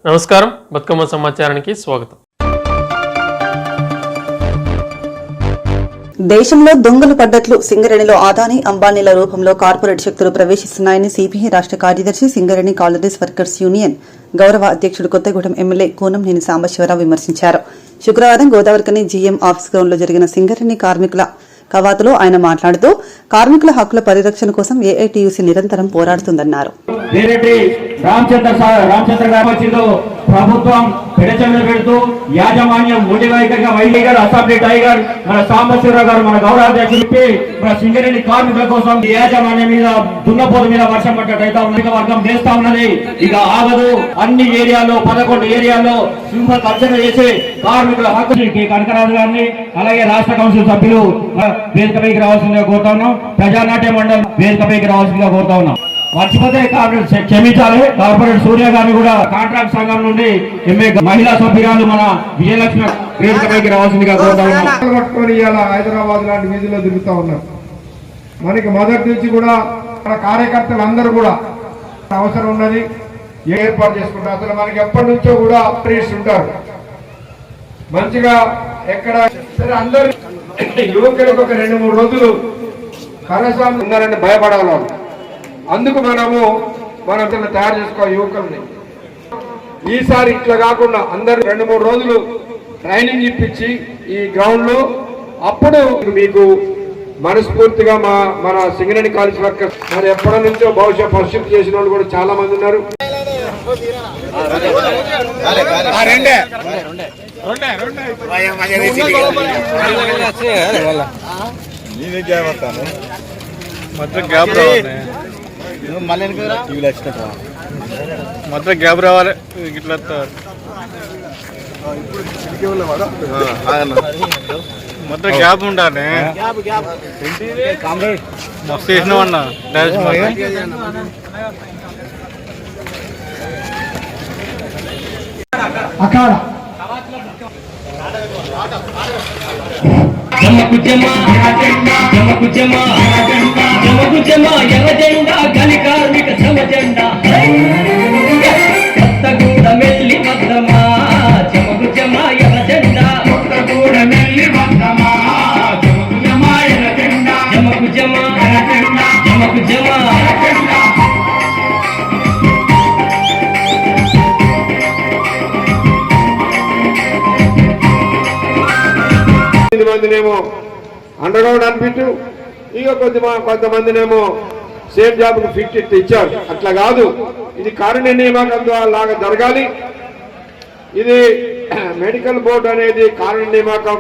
నమస్కారం, బతుకమ్మ సమాచారానికి స్వాగతం. దేశంలో దొంగలు పడ్డట్లు సింగరేణిలో అదానీ అంబానీల రూపంలో కార్పొరేట్ శక్తులు ప్రవేశిస్తున్నాయని సిపిఐ రాష్ట్ర కార్యదర్శి సింగరేణి కాలరీస్ వర్కర్స్ యూనియన్ గౌరవ అధ్యక్షుడు కొత్తగూడెం ఎమ్మెల్యే కూనంనేని సాంబశివరావు విమర్శించారు. శుక్రవారం గోదావరికని జీఎం ఆఫీస్ గ్రౌండ్లో జరిగిన సింగరేణి కార్మికుల కవాతులో ఆయన మాట్లాడుతూ కార్మికుల హక్కుల పరిరక్షణ కోసం ఏఐటీయూసీ నిరంతరం పోరాడుతుందన్నారు. ప్రభుత్వం పెడచెవిన పెడుతూ యాజమాన్యం మొండి వైఖరిగా వైద్యులు అసెంబ్లీ టైగర్ మన సాంబశివరావు గారు మన గౌరవ అధ్యక్షుడికి మన సింగరేణి కార్మికుల కోసం యాజమాన్యం మీద దున్నపోతు మీద వర్షం పడ్డట్టయితే ఉన్నత వర్గం చేస్తా ఉన్నది. ఇక ఆగదు. అన్ని ఏరియాల్లో 11 ఏరియాల్లో సింహ కర్షణ చేసి కార్మికుల హక్కులకి కనకరాజు గారిని అలాగే రాష్ట్ర కౌన్సిల్ సభ్యులు వేదికపైకి రావాల్సిందిగా కోరుతా ఉన్నాం. ప్రజానాట్య మండలి వేదికపైకి రావాల్సిందిగా కోరుతా ఉన్నాం. మర్చిపోతే క్షమించాలి. కార్పొరేట్ సూర్య గారిని కూడా కాంట్రాక్ట్ సంఘం నుండి ఎంఏ మహిళా సభ్యురాలు మన విజయలక్ష్మి వేదికపైకి రావాల్సిందిగా కోరుతా ఉన్నాం. హైదరాబాద్ లాంటి వీధుల్లో తిరుగుతూ ఉన్నారు. మనకి మొదటి నుంచి కూడా మన కార్యకర్తలు అందరూ కూడా అవసరం ఉన్నది ఏర్పాటు చేసుకుంటారు. అసలు మనకి ఎప్పటి నుంచో కూడా ప్రీస్ ఉంటారు మంచిగా. ఎక్కడ సరే అందరు యువకులకు ఒక 2-3 రోజులు కరసాం ఉన్నారని భయపడాలి. అందుకు మనం తయారు చేసుకోవాలి యువకుల్ని. ఈసారి ఇట్లా కాకుండా అందరు 2-3 రోజులు ట్రైనింగ్ ఇప్పించి ఈ గ్రౌండ్ లో అప్పుడు మీకు మనస్ఫూర్తిగా మన సింగరేణి కాలేజ్ వర్కర్స్ మరి ఎప్పటి నుంచో బహుశా పరిశుభ్రం చేసిన వాళ్ళు కూడా చాలా మంది ఉన్నారు. మాత్రం గ్యాప్ రావాలి. ఇట్లా మొత్తం గ్యాప్ ఉండాలి. మస్తు చేసినామన్నా జమకు జమా జమకు జమా జమకు జమా ఎర్ర జెండా గలి కార్మిక శ్రమ జెండా కొత్తగూడ మెల్లి వద్దమా జమకు జమా ఎర్ర జెండా కొత్తగూడ మెల్లి వద్దమా జమకు జమా ఎర్ర జెండా జమకు జమా ఎర్ర జెండా జమకు జమా మందినేమో అండర్గ్రౌండ్ అనిపించు, ఇక కొంతమందినేమో సేమ్ జాబ్ కు ఫిట్ ఇచ్చారు. అట్లా కాదు, ఇది కారుణ్య నియామకం లాగా జరగాలి. ఇది మెడికల్ బోర్డు అనేది కారుణ్య నియామకం.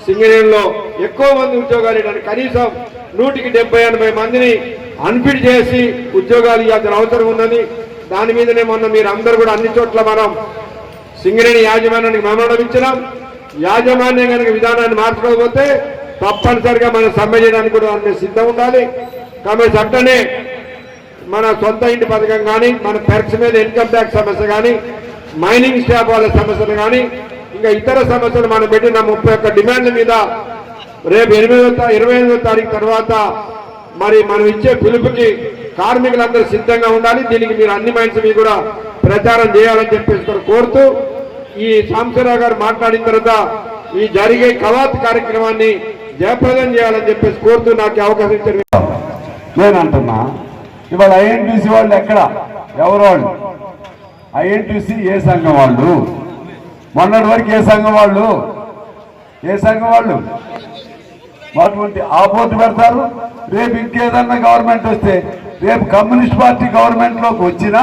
సింగరేణిలో ఎక్కువ మంది ఉద్యోగాలు ఇవ్వడానికి కనీసం 100-80 మందిని అన్ఫిట్ చేసి ఉద్యోగాలు ఇవ్వాల్సిన అవసరం ఉన్నది. దాని మీదనే మొన్న మీరు అందరూ కూడా అన్ని చోట్ల మనం సింగరేణి యాజమాన్యానికి మెమోరాండం ఇచ్చినాం. యాజమాన్యం కనుక విధానాన్ని మార్చుకోకపోతే తప్పనిసరిగా మనం సమ్మె చేయడానికి కూడా సిద్ధం ఉండాలి. కాబట్టి అట్టనే మన సొంత ఇంటి పథకం కానీ, మన పెర్క్స్ మీద ఇన్కమ్ ట్యాక్స్ సమస్య కానీ, మైనింగ్ స్టాఫ్ వాళ్ళ సమస్యలు కానీ, ఇంకా ఇతర సమస్యలు మనం పెట్టిన 31 డిమాండ్ల మీద రేపు 28వ తారీఖు తర్వాత మరి మనం ఇచ్చే పిలుపుకి కార్మికులందరూ సిద్ధంగా ఉండాలి. దీనికి మీరు అన్ని మైండ్స్ మీద కూడా ప్రచారం చేయాలని చెప్పేసి కోరుతూ, ఈ సాంబశివరావు గారు మాట్లాడిన తర్వాత ఈ జరిగే కవాత్ కార్యక్రమాన్ని జయప్రదం చేయాలని చెప్పేసి కోరుతూ నాకు అవకాశం ఇచ్చారు. నేను అంటున్నా, ఇవాళ ఐఎన్టీసీ వాళ్ళు ఎక్కడ, ఎవరు వాళ్ళు? ఐఎన్టీసీ ఏ సంఘం వాళ్ళు? మొన్నటి వరకు ఏ సంఘం వాళ్ళు? అటువంటి ఆపోర్ట్ పెడతారు. రేపు ఇంకేదన్నా గవర్నమెంట్ వస్తే, రేపు కమ్యూనిస్ట్ పార్టీ గవర్నమెంట్లోకి వచ్చినా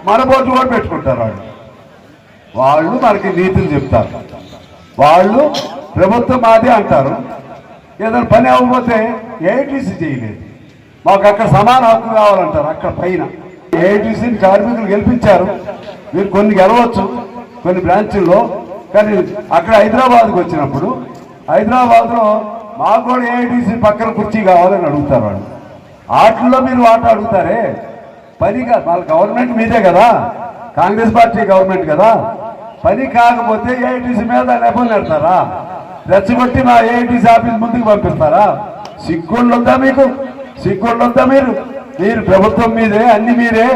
మన బోర్డు కూడా పెట్టుకుంటారు. వాళ్ళు మనకి నీతులు చెప్తారు. వాళ్ళు ప్రభుత్వం మాదే అంటారు. ఏదైనా పని అవ్వకపోతే ఏఐటీసీ చేయలేదు, మాకు అక్కడ సమాన హక్కు కావాలంటారు. అక్కడ పైన ఏఐటీసీని కార్మికులు గెలిపించారు. మీరు కొన్ని గెలవచ్చు కొన్ని బ్రాంచుల్లో, కానీ అక్కడ హైదరాబాద్కి వచ్చినప్పుడు హైదరాబాద్లో మాకు కూడా ఏఐటీసీ పక్కన కుర్చీ కావాలని అడుగుతారు. వాళ్ళు వాటిల్లో మీరు వాట అడుగుతారే, పనిగా వాళ్ళ గవర్నమెంట్ మీదే కదా, కాంగ్రెస్ పార్టీ గవర్నమెంట్ కదా. పని కాకపోతే ఏఐటీసీ మీద నెపలు పెడతారా? రెచ్చగొట్టి మా ఏఐటీసీ ఆఫీస్ ముందుకు పంపిస్తారా? సిగ్గుండొద్దా మీకు? మీరు ప్రభుత్వం మీదే, అన్ని మీరే.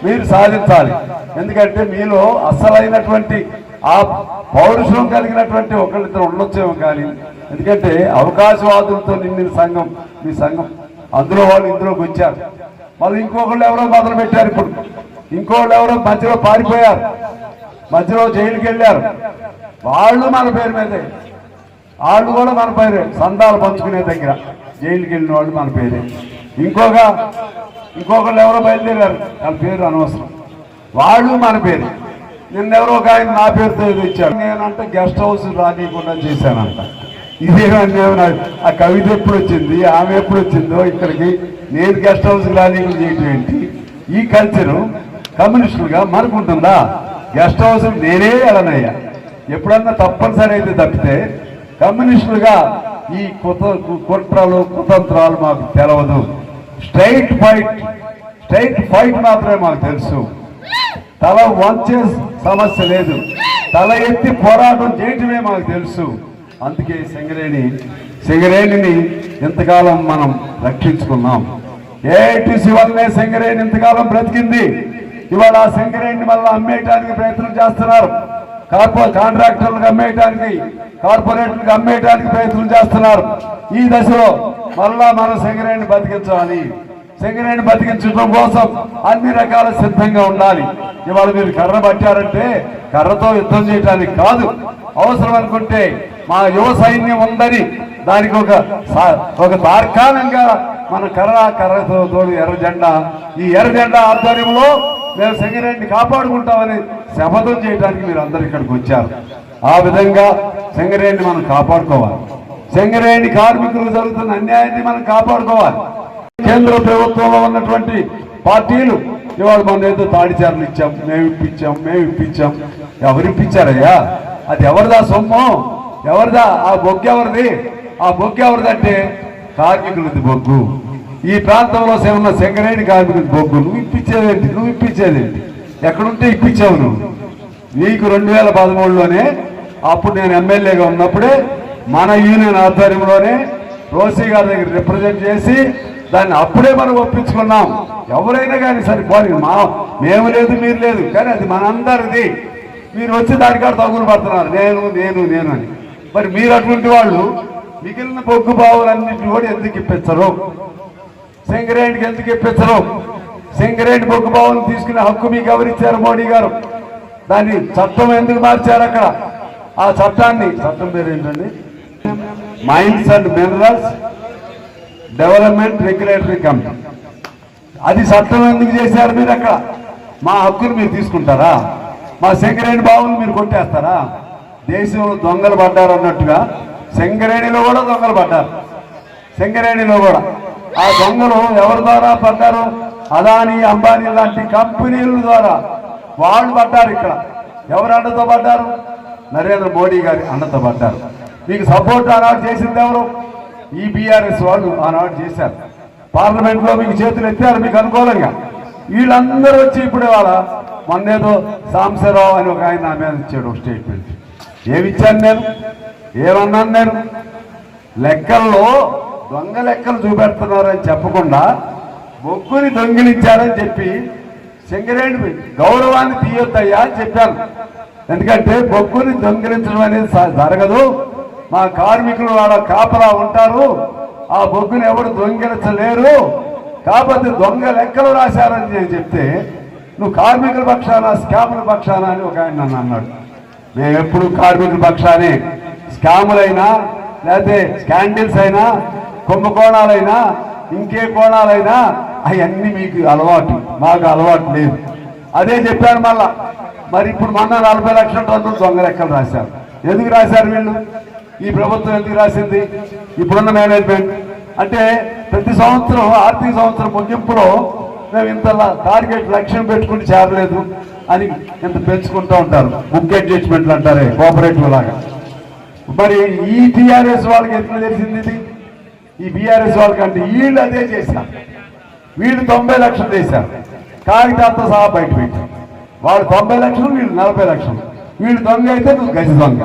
మీరు సాధించాలి. ఎందుకంటే మీలో అసలైనటువంటి ఆ పౌరుషం కలిగినటువంటి ఒకళ్ళిద్దరు ఉండొచ్చేమో కానీ, ఎందుకంటే అవకాశవాదులతో నిండిన సంఘం మీ సంఘం, అందులో వాళ్ళు ఇందులోకి వచ్చారు. మళ్ళీ ఇంకొకళ్ళు ఎవరో మొదలు పెట్టారు. ఇప్పుడు ఇంకోళ్ళు ఎవరో మధ్యలో పారిపోయారు, మధ్యలో జైలుకి వెళ్ళారు. వాళ్ళు మన పేరు మీదే, వాళ్ళు కూడా మన పేరే, సందాలు పంచుకునే దగ్గర జైలుకి వెళ్ళిన వాళ్ళు మన పేరే. ఇంకొకళ్ళు ఎవరో బయలుదేరారు, వాళ్ళ పేరు అనవసరం, వాళ్ళు మన పేరు. నిన్నెవరో ఒక ఆయన నా పేరుతో ఇచ్చారు. నేనంటే గెస్ట్ హౌస్ రానియకుండా చేశానంట. ఇదేమన్నా ఆ కవిత ఎప్పుడు వచ్చింది, ఆమె ఎప్పుడు వచ్చిందో ఇక్కడికి, నేను గెస్ట్ హౌస్ రానియకుండా చేయటం ఏంటి? ఈ కల్చరు కమ్యూనిస్టులుగా మనకుంటుందా? గెస్ట్ హౌస్ నేనే వెళ్ళనయ్యా, ఎప్పుడన్నా తప్పనిసరి అయితే తప్పితే. కమ్యూనిస్టులుగా ఈ కుట్రలు కుతంత్రాలు మాకు తెలవదు. స్ట్రైట్ ఫైట్ మాత్రమే మాకు తెలుసు. తల వంచే సమస్య లేదు, తల ఎత్తి పోరాటం చేయటమే మాకు తెలుసు. అందుకే సింగరేణిని ఇంతకాలం మనం రక్షించుకున్నాం. ఏఐటీసీ వల్లనే సింగరేణి ఇంతకాలం బ్రతికింది. ఇవాళ ఆ సింగరేణిని మళ్ళీ అమ్మేయడానికి ప్రయత్నం చేస్తున్నారు. కాంట్రాక్టర్లకు అమ్మేయడానికి, కార్పొరేట్లకు అమ్మేయడానికి ప్రయత్నం చేస్తున్నారు. ఈ దశలో మళ్ళా మనం సింగరేణిని బతికించాలి. సింగరేణిని బతికించడం కోసం అన్ని రకాల సిద్ధంగా ఉండాలి. ఇవాళ మీరు కర్ర పట్టారంటే కర్రతో యుద్ధం చేయడానికి కాదు, అవసరం అనుకుంటే మా యువ సైన్యం ఉందని దానికి ఒక తార్కాణంగా మన కర్రతో తోడు ఎర్ర జెండా, ఈ ఎర్ర జెండా ఆధ్వర్యంలో మేము సింగరేణిని కాపాడుకుంటామని శపథం చేయడానికి మీరు అందరు ఇక్కడికి వచ్చారు. ఆ విధంగా సింగరేణిని మనం కాపాడుకోవాలి. సింగరేణి కార్మికులకు జరుగుతున్న అన్యాయాన్ని మనం కాపాడుకోవాలి. కేంద్ర ప్రభుత్వంలో ఉన్నటువంటి పార్టీలు ఇవాళ మనం ఏదో తాడిచారులు ఇచ్చాం, మేము ఇప్పించాం. ఎవరు ఇప్పించారయ్యా? అది ఎవరిదా సొమ్ము? ఎవరిదా? ఆ బొగ్గు ఎవరిది? ఆ బొగ్గు ఎవరిదంటే కార్మికులది బొగ్గు. ఈ ప్రాంతంలో ఉన్న సింగరేణి కార్మికులది బొగ్గు. నువ్వు ఇప్పించేదేంటి? ఎక్కడుంటే ఇప్పించావు నువ్వు. నీకు 2013లోనే, అప్పుడు నేను ఎమ్మెల్యేగా ఉన్నప్పుడే మన యూనియన్ ఆధ్వర్యంలోనే రోసీ గారి దగ్గర రిప్రజెంట్ చేసి దాన్ని అప్పుడే మనం ఒప్పించుకున్నాం. ఎవరైనా కానీ సరిపోయి మేము లేదు మీరు లేదు, కానీ అది మనందరిది. మీరు వచ్చి దానికాడ తగులు పడుతున్నారు, నేను అని. మరి మీరు అటువంటి వాళ్ళు మిగిలిన బొగ్గు బావులన్నింటినీ కూడా ఎందుకు ఇప్పించరు? సింగరేణికి ఎందుకు ఇప్పించరు? సింగరేణి బొగ్గు బావులను తీసుకునే హక్కు మీకు ఎవరిచ్చారు? మోడీ గారు. దాన్ని చట్టం ఎందుకు మార్చారు అక్కడ? ఆ చట్టం పేరు ఏంటండి? Mines and minerals development regulatory committee. అది చట్టం ఎందుకు చేశారు మీరు అక్కడ? మా హక్కులు మీరు తీసుకుంటారా? మా సింగరేణి బావులు మీరు కొట్టేస్తారా? దేశంలో దొంగలు పడ్డారు అన్నట్టుగా సింగరేణిలో కూడా దొంగలు పడ్డారు. సింగరేణిలో కూడా ఆ దొంగలు ఎవరి ద్వారా పడ్డారు? అదానీ, అంబానీ లాంటి కంపెనీల ద్వారా వాళ్ళు పడ్డారు. ఇక్కడ ఎవరు అండతో పడ్డారు? నరేంద్ర మోడీ గారి అండతో పడ్డారు. మీకు సపోర్ట్ ఆనాడు చేసింది ఎవరు? ఈ బీఆర్ఎస్ వాళ్ళు ఆనాడు చేశారు. పార్లమెంట్లో మీకు చేతులు ఎత్తారు మీకు అనుకూలంగా. వీళ్ళందరూ వచ్చి ఇప్పుడు వాళ్ళ మొన్నేదో సాంబశివరావు అని ఒక ఆయన నా మీద ఇచ్చాడు ఒక స్టేట్మెంట్. ఏమిచ్చాను నేను? ఏమన్నాను నేను? లెక్కల్లో దొంగ లెక్కలు చూపెడుతున్నారని చెప్పకుండా బొగ్గుని దొంగిలించారని చెప్పి సింగరేణి గౌరవాన్ని తీయొద్దయ్యా అని చెప్పాను. ఎందుకంటే బొగ్గుని దొంగిలించడం అనేది జరగదు. మా కార్మికులు వాళ్ళ కాపలా ఉంటారు, ఆ బొగ్గుని ఎవరు దొంగిలించలేరు. కాకపోతే దొంగ లెక్కలు రాశారని నేను చెప్తే నువ్వు కార్మికుల పక్షాన స్కాముల పక్షాన అని ఒక ఆయన నన్ను అన్నాడు. మేము ఎప్పుడు కార్మికుల పక్షానే. స్కాములైనా లేకపోతే స్కాండిల్స్ అయినా కుంభకోణాలైనా ఇంకే కోణాలైనా అవన్నీ మీకు అలవాటు, మాకు అలవాటు లేదు. అదే చెప్పాను మళ్ళా. మరి ఇప్పుడు మొన్న 40 లక్షల టన్నులు దొంగ లెక్కలు రాశారు. ఎందుకు రాశారు వీళ్ళు? ఈ ప్రభుత్వం ఎందుకు రాసింది? ఇప్పుడున్న మేనేజ్మెంట్ అంటే ప్రతి సంవత్సరం ఆర్థిక సంవత్సరం ముగింపులో మేము ఇంత టార్గెట్ లక్ష్యం పెట్టుకుని చేరలేదు అని ఇంత పెంచుకుంటూ ఉంటారు. బుక్ అడ్జస్ట్మెంట్లు అంటారే కోఆపరేటివ్ లాగా. మరి ఈ టీఆర్ఎస్ వాళ్ళకి ఎట్లా తెలిసింది ఇది? ఈ బీఆర్ఎస్ వాళ్ళకంటే వీళ్ళు అదే చేశారు. వీళ్ళు 90 లక్షలు చేశారు, కాగితాలతో సహా బయట పెట్టారు. వాళ్ళు 90 లక్షలు, వీళ్ళు 40 లక్షలు. వీళ్ళు దొంగ అయితే నువ్వు గజ దొంగ.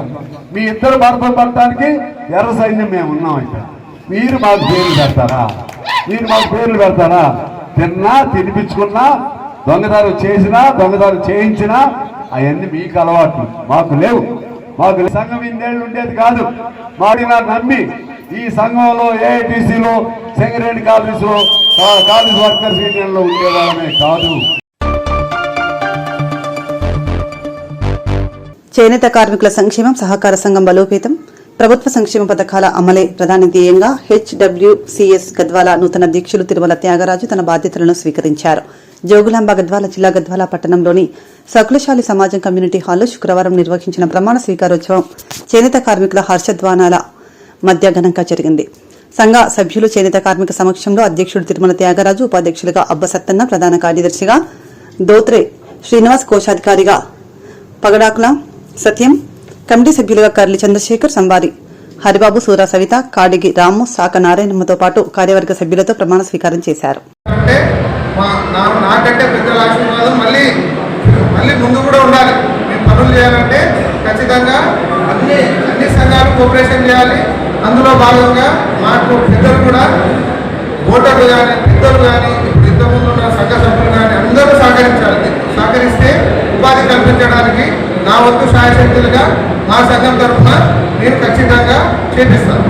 మీ ఇద్దరు భర్తలు పడటానికి ఎర్ర సైన్యం మేము ఉన్నాం. ఇక్కడ మీరు మాకు పేర్లు పెడతారా? తిన్నా తినిపించుకున్నా దొంగదారు చేసినా దొంగదారు చేయించినా అవన్నీ మీకు అలవాట్లు, మాకు లేవు. మాకు సంఘం ఇన్నేళ్ళు ఉండేది కాదు. మాకు నమ్మి ఈ సంఘంలో ఏఐటీసీలో సింగరేణి కాలేజీలో కాలేజ్ వర్కర్స్ యూనియన్లో ఉండేవాళ్ళమే కాదు. చేనేత కార్మికుల సంక్షేమం సహకార సంఘం బలోపేతం, ప్రభుత్వ సంక్షేమ పథకాల అమలే ప్రధాన ధ్యేయంగా హెచ్డబ్ల్యూసీఎస్ గద్వాల నూతన అధ్యక్షులు తిరుమల త్యాగరాజు తన బాధ్యతలను స్వీకరించారు. జోగులాంబ గద్వాల జిల్లా గద్వాల పట్టణంలోని సకులశాలి సమాజం కమ్యూనిటీ హాల్లో శుక్రవారం నిర్వహించిన ప్రమాణ స్వీకారోత్సవం చేనేత కార్మికుల హర్షధ్వానాల మధ్య ఘనంగా జరిగింది. సంఘ సభ్యులు చేనేత కార్మిక సమక్షంలో అధ్యక్షుడు తిరుమల త్యాగరాజు, ఉపాధ్యక్షులుగా అబ్బ సత్తన్న, ప్రధాన కార్యదర్శిగా దోత్రే శ్రీనివాస్, కోశాధికారిగా పగడాకుల సత్యం, కమిటీ సభ్యులుగా కర్లి చంద్రశేఖర్, సంబారి హరిబాబు, సూరా సవిత, కాడిగి రాము, సాక నారాయణమ్మతో పాటు కార్యవర్గ సభ్యులతో ప్రమాణ స్వీకారం చేశారు. నాకంటే పెద్దల ఆశీర్వాదం మళ్ళీ ముందు కూడా ఉండాలి. మేము పనులు చేయాలంటే ఖచ్చితంగా అన్ని సంఘాలు కోఆపరేషన్ చేయాలి. అందులో భాగంగా మాకు పెద్దలు కూడా ఓటర్లు కానీ పెద్దలు కానీ ఇప్పుడు ఇంతకుముందు ఉన్న సంఘ సభ్యులు కానీ అందరూ సహకరిస్తే ఉపాధి కల్పించడానికి నా వంతు సాయశక్తులుగా మా సంఘం తరఫున నేను ఖచ్చితంగా చేపిస్తాను.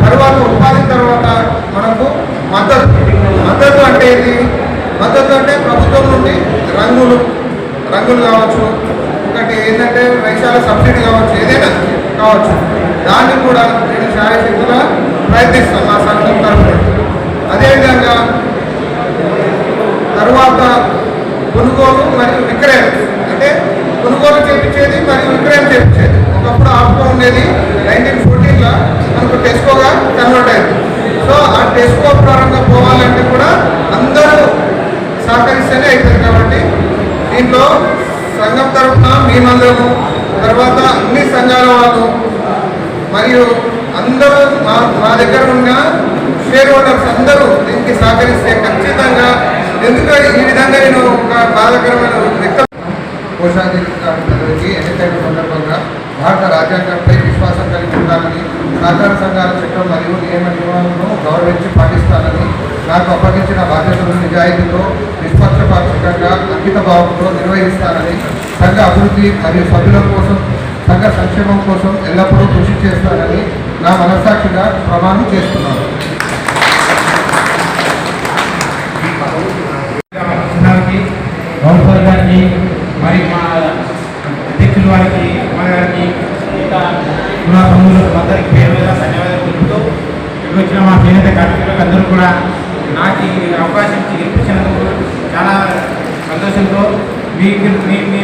తర్వాత ఉపాధి తర్వాత మనకు మద్దతు అంటే ఇది. మద్దతు అంటే ప్రభుత్వం నుండి రంగులు కావచ్చు, ఒకటి ఏంటంటే వైశాల సబ్సిడీ కావచ్చు, ఏదైనా కావచ్చు, దాన్ని కూడా నేను శాయశక్తుగా ప్రయత్నిస్తాను నా సంఘం తరఫున. అదేవిధంగా తర్వాత కొనుగోలు మరియు విక్రయం, అంటే కొనుగోలు చేయించేది మరియు విక్రయం చేయించేది. ఒకప్పుడు ఆప్కో ఉండేది, 1914లో మనకు టెస్కోగా కన్వర్ట్ అయింది. సో ఆ టెస్కో పరంగా పోవాలంటే కూడా అందరూ సహకరిస్తేనే అవుతుంది. కాబట్టి దీంట్లో సంఘం తరఫున మేమందరము, తర్వాత అన్ని సంఘాల వాళ్ళు మరియు అందరూ మా దగ్గర ఉన్న షేర్ హోల్డర్స్ అందరూ దీనికి సహకరిస్తే ఖచ్చితంగా, ఎందుకంటే ఈ విధంగా నేను ఒక బాధాకరమైన వ్యక్తం కోశాధికారికి ఎన్నికైన సందర్భంగా భారత రాజ్యాంగంపై విశ్వాసం కలిగి ఉండాలని, సహకార సంఘాల చట్టం మరియు నియమాలను గౌరవించి పాటిస్తానని, నాకు అప్పగించిన బాధ్యతలను నిజాయితీతో నిష్పక్షపాతంగా అంకిత భావంతో నిర్వహిస్తానని, సంఘ అభివృద్ధి మరియు సభ్యుల కోసం సంఘ సంక్షేమం కోసం ఎల్లప్పుడూ కృషి చేస్తానని నా మనస్సాక్షిగా ప్రమాణం చేస్తున్నాను. గౌరవ గారికి మరి మా అధ్యక్షుల వారికి, మా గారికి, ఇంకా మా తమ్ములకు అందరికీ పేరు మీద ధన్యవాదాలు తెలుపుతూ, ఇక్కడ వచ్చిన మా చేనేత కార్మికులకు అందరూ కూడా నాకు ఈ అవకాశం ఇప్పించినందుకు చాలా సంతోషంతో మీ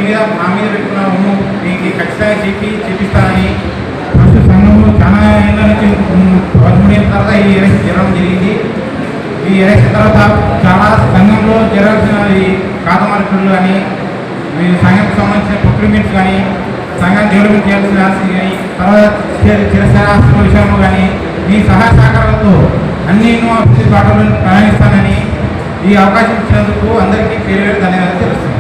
మీద నా మీద పెట్టుకున్న ఉమ్ము మీకు ఖచ్చితంగా చేపిస్తానని. ఫస్ట్ సంఘంలో చాలా ఏళ్ళ నుంచి 13 ఏళ్ళ తర్వాత ఈ ఎలక్షన్ జరగడం జరిగింది. ఈ ఎలక్షన్ తర్వాత చాలా సంఘంలో జరగాల్సిన ఈ ఖాతా మార్పులు కానీ, మీ సంఘానికి సంబంధించిన ప్రొక్యూర్మెంట్స్ కానీ, సంఘాన్ని డెవలప్మెంట్ చేయాల్సిన కానీ, తర్వాత చిరస్థాయి ఆస్తుల విషయంలో కానీ మీ సహాయ సహకారాలతో అన్ని అభివృద్ధి బాటలో ప్రయాణిస్తానని ఈ అవకాశం ఇచ్చినందుకు అందరికీ పేరు ధన్యవాదాలు తెలుస్తుంది.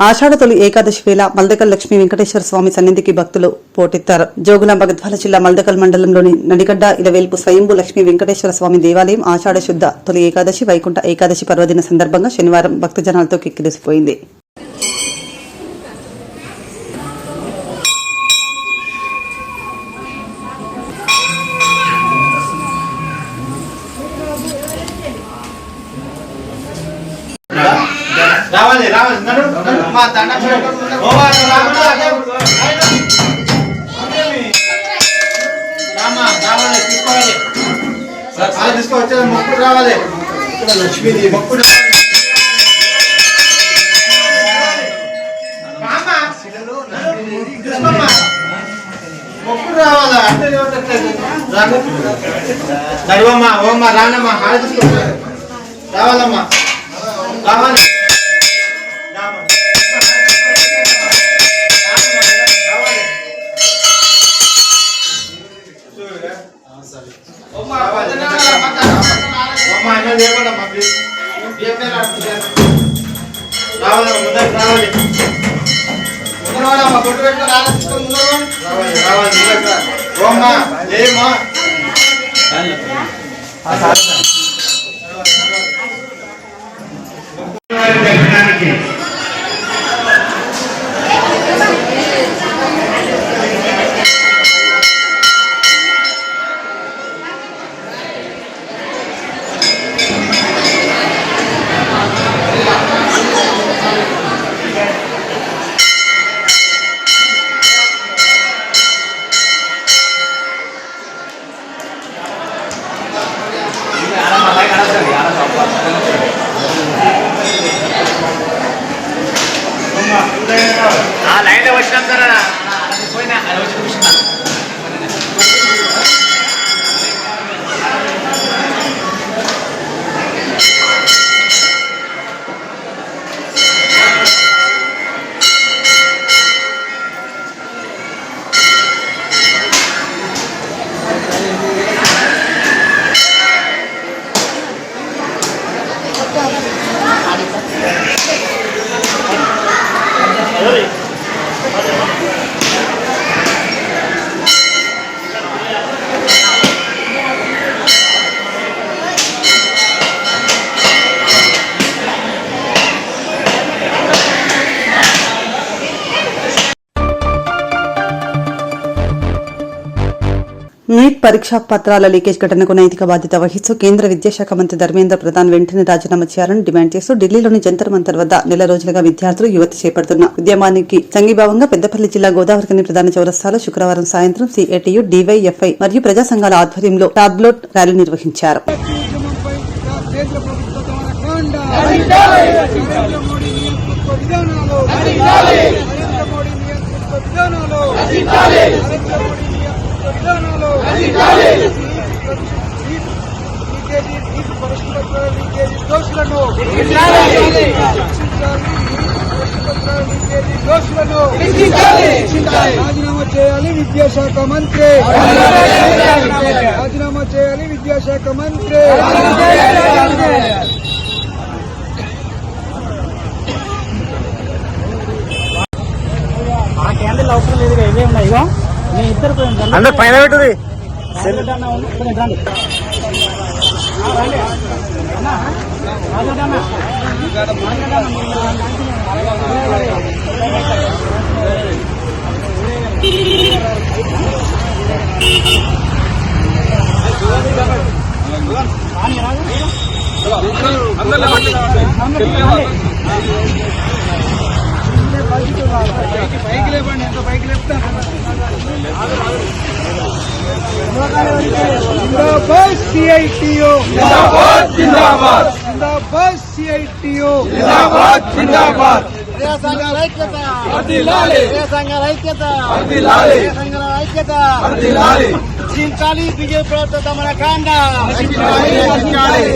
ఆషాఢ తొలి ఏకాదశి వేళ మల్దకల్ లక్ష్మీ వెంకటేశ్వర స్వామి సన్నిధికి భక్తులు పోటెత్తారు. జోగులాంబ గద్వాల జిల్లా మల్దకల్ మండలంలోని నడిగడ్డ ఇలవేల్పు స్వయంభూ లక్ష్మీ వెంకటేశ్వర స్వామి దేవాలయం ఆషాఢ శుద్ధ తొలి ఏకాదశి వైకుంఠ ఏకాదశి పర్వదిన సందర్భంగా శనివారం భక్తజనాలతో కిక్కిరిసిపోయింది. తీసుకొచ్చే మొక్కుడు రావాలి, లక్ష్మీదేవి మొక్కుడు మొక్కుడు రావాలా అంటే నడువమ్మా, ఓమ్మా రానమ్మా, హాడ తీసుకొచ్చా రావాలమ్మా, రావాలి. దర్శనానికి నీట్ పరీక్షా పత్రాల లీకేజ్ ఘటనకు నైతిక బాధ్యత వహిస్తూ కేంద్ర విద్యాశాఖ మంత్రి ధర్మేంద్ర ప్రధాన్ వెంటనే రాజీనామా చేయాలని డిమాండ్ చేస్తూ ఢిల్లీలోని జంతర్ మంతర్ వద్ద నెల రోజులుగా విద్యార్థులు యువతి చేపడుతున్న ఉద్యమానికి సంఘీభావంగా పెద్దపల్లి జిల్లా గోదావరికని ప్రధాన చౌరస్తాలో శుక్రవారం సాయంత్రం సిఐటియు డివైఎఫ్ఐ మరియు ప్రజా సంఘాల ఆధ్వర్యంలో టాబ్లోట్ ర్యాలీ నిర్వహించారు. రాజీనామా చేయాలి విద్యాశాఖ మంత్రి, రాజీనామా చేయాలి విద్యాశాఖ మంత్రి. ఆ క్యాండిల్ అవసరం లేదు, ఇవే ఉన్నాయి. ఇగో మీ ఇద్దరు అందరు పైన పెట్టుది. పైకి లేపండి, ఎంత పైకి లేపుతా. జిందాబాద్ సిఐటియు, జిందాబాద్ జిందాబాద్, జిందాబాద్ సిఐటియు, జిందాబాద్ జిందాబాద్. సంఘాల ఐక్యత వర్ధిల్లాలి, సంఘాల ఐక్యత వర్ధిల్లాలి, సంఘాల ఐక్యత వర్ధిల్లాలి. నశించాలి బీజేపీ ప్రభుత్వ దమనకాండ,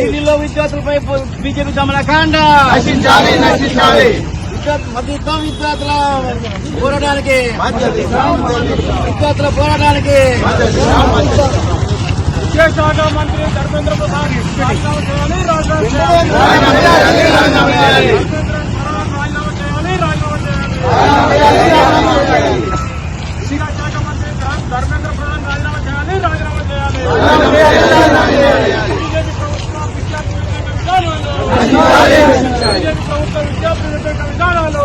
ఢిల్లీలో విద్యార్థులపై బీజేపీ దమనకాండ నశించాలి, నశించాలి. విద్యార్థుల పోరాటానికి, విద్యార్థుల పోరాటానికి విద్యాశాఖ మంత్రి ధర్మేంద్ర ప్రధాన్ రాజీనామా చేయాలి, రాజీనామా చేయాలి, రాజీనామా చేయాలి. విద్యాశాఖ మంత్రి ధర్మేంద్ర ప్రధాన్ రాజీనామా చేయాలి, రాజీనామా చేయాలి. బీజేపీ ప్రభుత్వ విద్యార్థి వ్యతిరేక విధానాలు,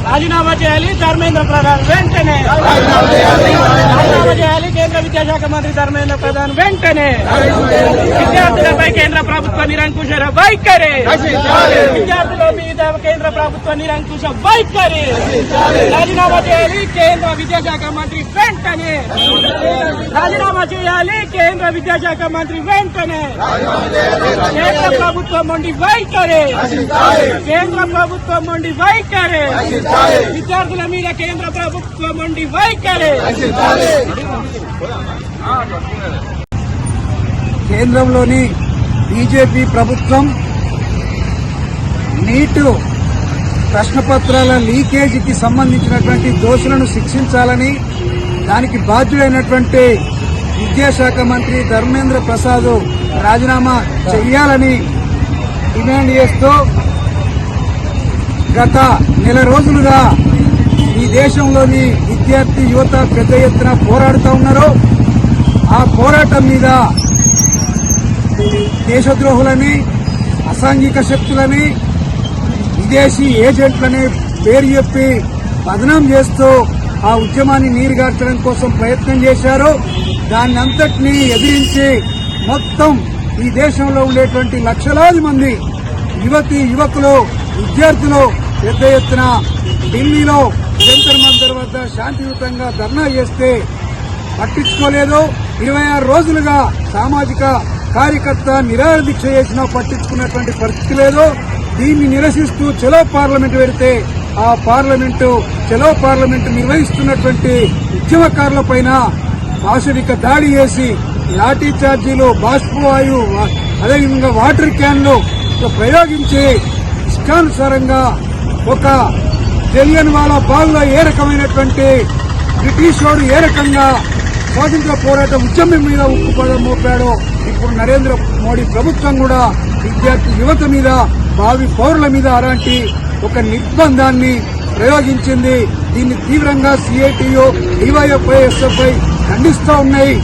రాజీనామా చేయాలి ధర్మేంద్ర ప్రధాన్ వెంటనే, రాజీనామా చేయాలి కేంద్ర విద్యాశాఖ మంత్రి ధర్మేంద్ర ప్రధాన్ వెంటనే. విద్యార్థులపై కేంద్ర ప్రభుత్వ నిరంకుశ వైఖరి, విద్యార్థుల మీద కేంద్ర ప్రభుత్వ నిరంకుశ వైఖరి, రాజీనామా చేయాలి కేంద్ర విద్యాశాఖ మంత్రి వెంటనే, రాజీనామా చేయాలి కేంద్ర విద్యాశాఖ మంత్రి వెంటనే. కేంద్ర ప్రభుత్వం మొండి వైఖరి, కేంద్ర ప్రభుత్వం మొండి వైఖరి, విద్యార్థుల మీద కేంద్ర ప్రభుత్వం మొండి వైఖరి. కేంద్రంలోని బీజేపీ ప్రభుత్వం నీటు ప్రశ్నపత్రాల లీకేజీకి సంబంధించినటువంటి దోషులను శిక్షించాలని, దానికి బాధ్యుడైనటువంటి విద్యాశాఖ మంత్రి ధర్మేంద్ర ప్రసాద్ రాజీనామా చేయాలని డిమాండ్ చేస్తూ గత నెల రోజులుగా ఈ దేశంలోని విద్యార్థి యువత పెద్ద ఎత్తున పోరాడుతూ ఉన్నారు. ఆ పోరాటం మీద దేశద్రోహులని, అసాంఘిక శక్తులని, విదేశీ ఏజెంట్లని పేరు చెప్పి బదనాం చేస్తూ ఆ ఉద్యమాన్ని నీరుగార్చడం కోసం ప్రయత్నం చేశారు. దాన్ని అంతటినీ ఎదిరించి మొత్తం ఈ దేశంలో ఉండేటువంటి లక్షలాది మంది యువకులు, విద్యార్థులు పెద్ద ఎత్తున ఢిల్లీలో జంతర్ మంతర్ వద్ద శాంతియుతంగా ధర్నా చేస్తే పట్టించుకోలేదు. 26 రోజులుగా సామాజిక కార్యకర్త నిరాహార దీక్ష చేసినా పట్టించుకున్నటువంటి పరిస్థితి లేదు. దీన్ని నిరసిస్తూ చలో పార్లమెంట్ పెడితే ఆ చలో పార్లమెంట్ నిర్వహిస్తున్నటువంటి ఉద్యమకారుల పైన పాశవిక దాడి చేసి లాఠీ చార్జీలు, బాష్పవాయువు, అదేవిధంగా వాటర్ క్యాన్లు ప్రయోగించి ఇష్టానుసారంగా ఒక జలియన్ వాలా బాగ్లో ఏ రకమైనటువంటి బ్రిటిష్ వాడు ఏ రకంగా స్వాతంత్ర పోరాట ఉద్యమం మీద ఉక్కుపదం మోపాడో ఇప్పుడు నరేంద్ర మోడీ ప్రభుత్వం కూడా విద్యార్థి యువత మీద, భావి పౌరుల మీద అలాంటి ఒక నిర్బంధాన్ని ప్రయోగించింది. దీన్ని తీవ్రంగా సిఐటియు, డివైఎఫ్ఐ, ఎస్ఎఫ్ఐ ఖండిస్తూ ఉన్నాయి.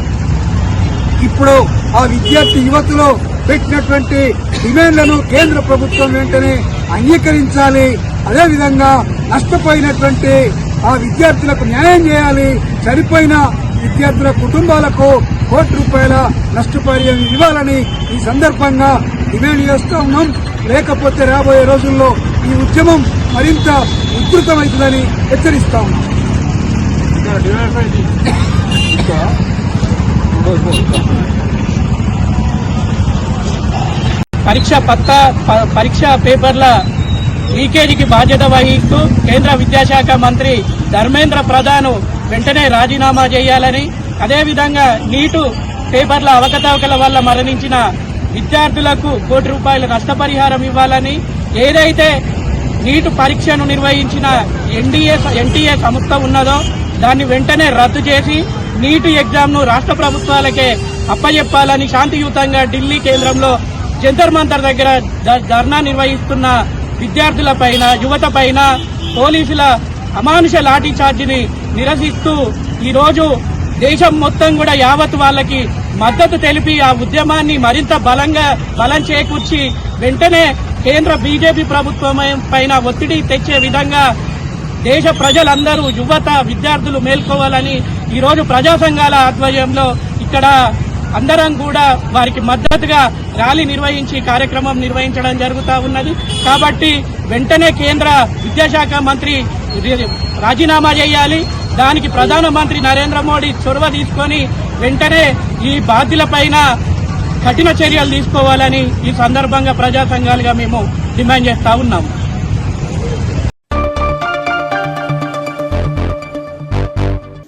ఇప్పుడు ఆ విద్యార్థి యువతలో పెట్టినటువంటి డిమాండ్లను కేంద్ర ప్రభుత్వం వెంటనే అంగీకరించాలి. అదేవిధంగా నష్టపోయినటువంటి ఆ విద్యార్థులకు న్యాయం చేయాలి. చనిపోయిన విద్యార్థుల కుటుంబాలకు ₹1 నష్టపరిహారం ఇవ్వాలని ఈ సందర్భంగా డిమాండ్ చేస్తూ ఉన్నాం. లేకపోతే రాబోయే రోజుల్లో ఈ ఉద్యమం మరింత ఉధృతమవుతుందని హెచ్చరిస్తా ఉన్నాం. పరీక్ష పేపర్ల లీకేజీకి బాధ్యత వహిస్తూ కేంద్ర విద్యాశాఖ మంత్రి ధర్మేంద్ర ప్రధాన్ వెంటనే రాజీనామా చేయాలని, అదేవిధంగా నీటు పేపర్ల అవకతవకల వల్ల మరణించిన విద్యార్థులకు ₹1 నష్టపరిహారం ఇవ్వాలని, ఏదైతే నీటు పరీక్షను నిర్వహించిన ఎన్టీఏ సంస్థ ఉన్నదో దాన్ని వెంటనే రద్దు చేసి నీటు ఎగ్జామ్ను రాష్ట్ర ప్రభుత్వాలకే అప్పచెప్పాలని శాంతియుతంగా ఢిల్లీ కేంద్రంలో జంతర్ మంతర్ దగ్గర ధర్నా నిర్వహిస్తున్న విద్యార్థుల పైన, యువత పైన పోలీసుల అమానుష లాఠీ చార్జిని నిరసిస్తూ ఈరోజు దేశం మొత్తం కూడా యావత్ వాళ్ళకి మద్దతు తెలిపి ఆ ఉద్యమాన్ని మరింత బలం చేకూర్చి వెంటనే కేంద్ర బీజేపీ ప్రభుత్వం పైన ఒత్తిడి తెచ్చే విధంగా దేశ ప్రజలందరూ, యువత, విద్యార్థులు మేల్కోవాలని ఈరోజు ప్రజా సంఘాల ఆధ్వర్యంలో ఇక్కడ అందరం కూడా వారికి మద్దతుగా ర్యాలీ నిర్వహించి కార్యక్రమం నిర్వహించడం జరుగుతూ ఉన్నది. కాబట్టి వెంటనే కేంద్ర విద్యాశాఖ మంత్రి రాజీనామా చేయాలి. దానికి ప్రధానమంత్రి నరేంద్ర మోడీ చొరవ తీసుకొని వెంటనే ఈ బాధ్యులపైన కఠిన చర్యలు తీసుకోవాలని ఈ సందర్భంగా ప్రజా సంఘాలుగా మేము డిమాండ్ చేస్తా ఉన్నాము.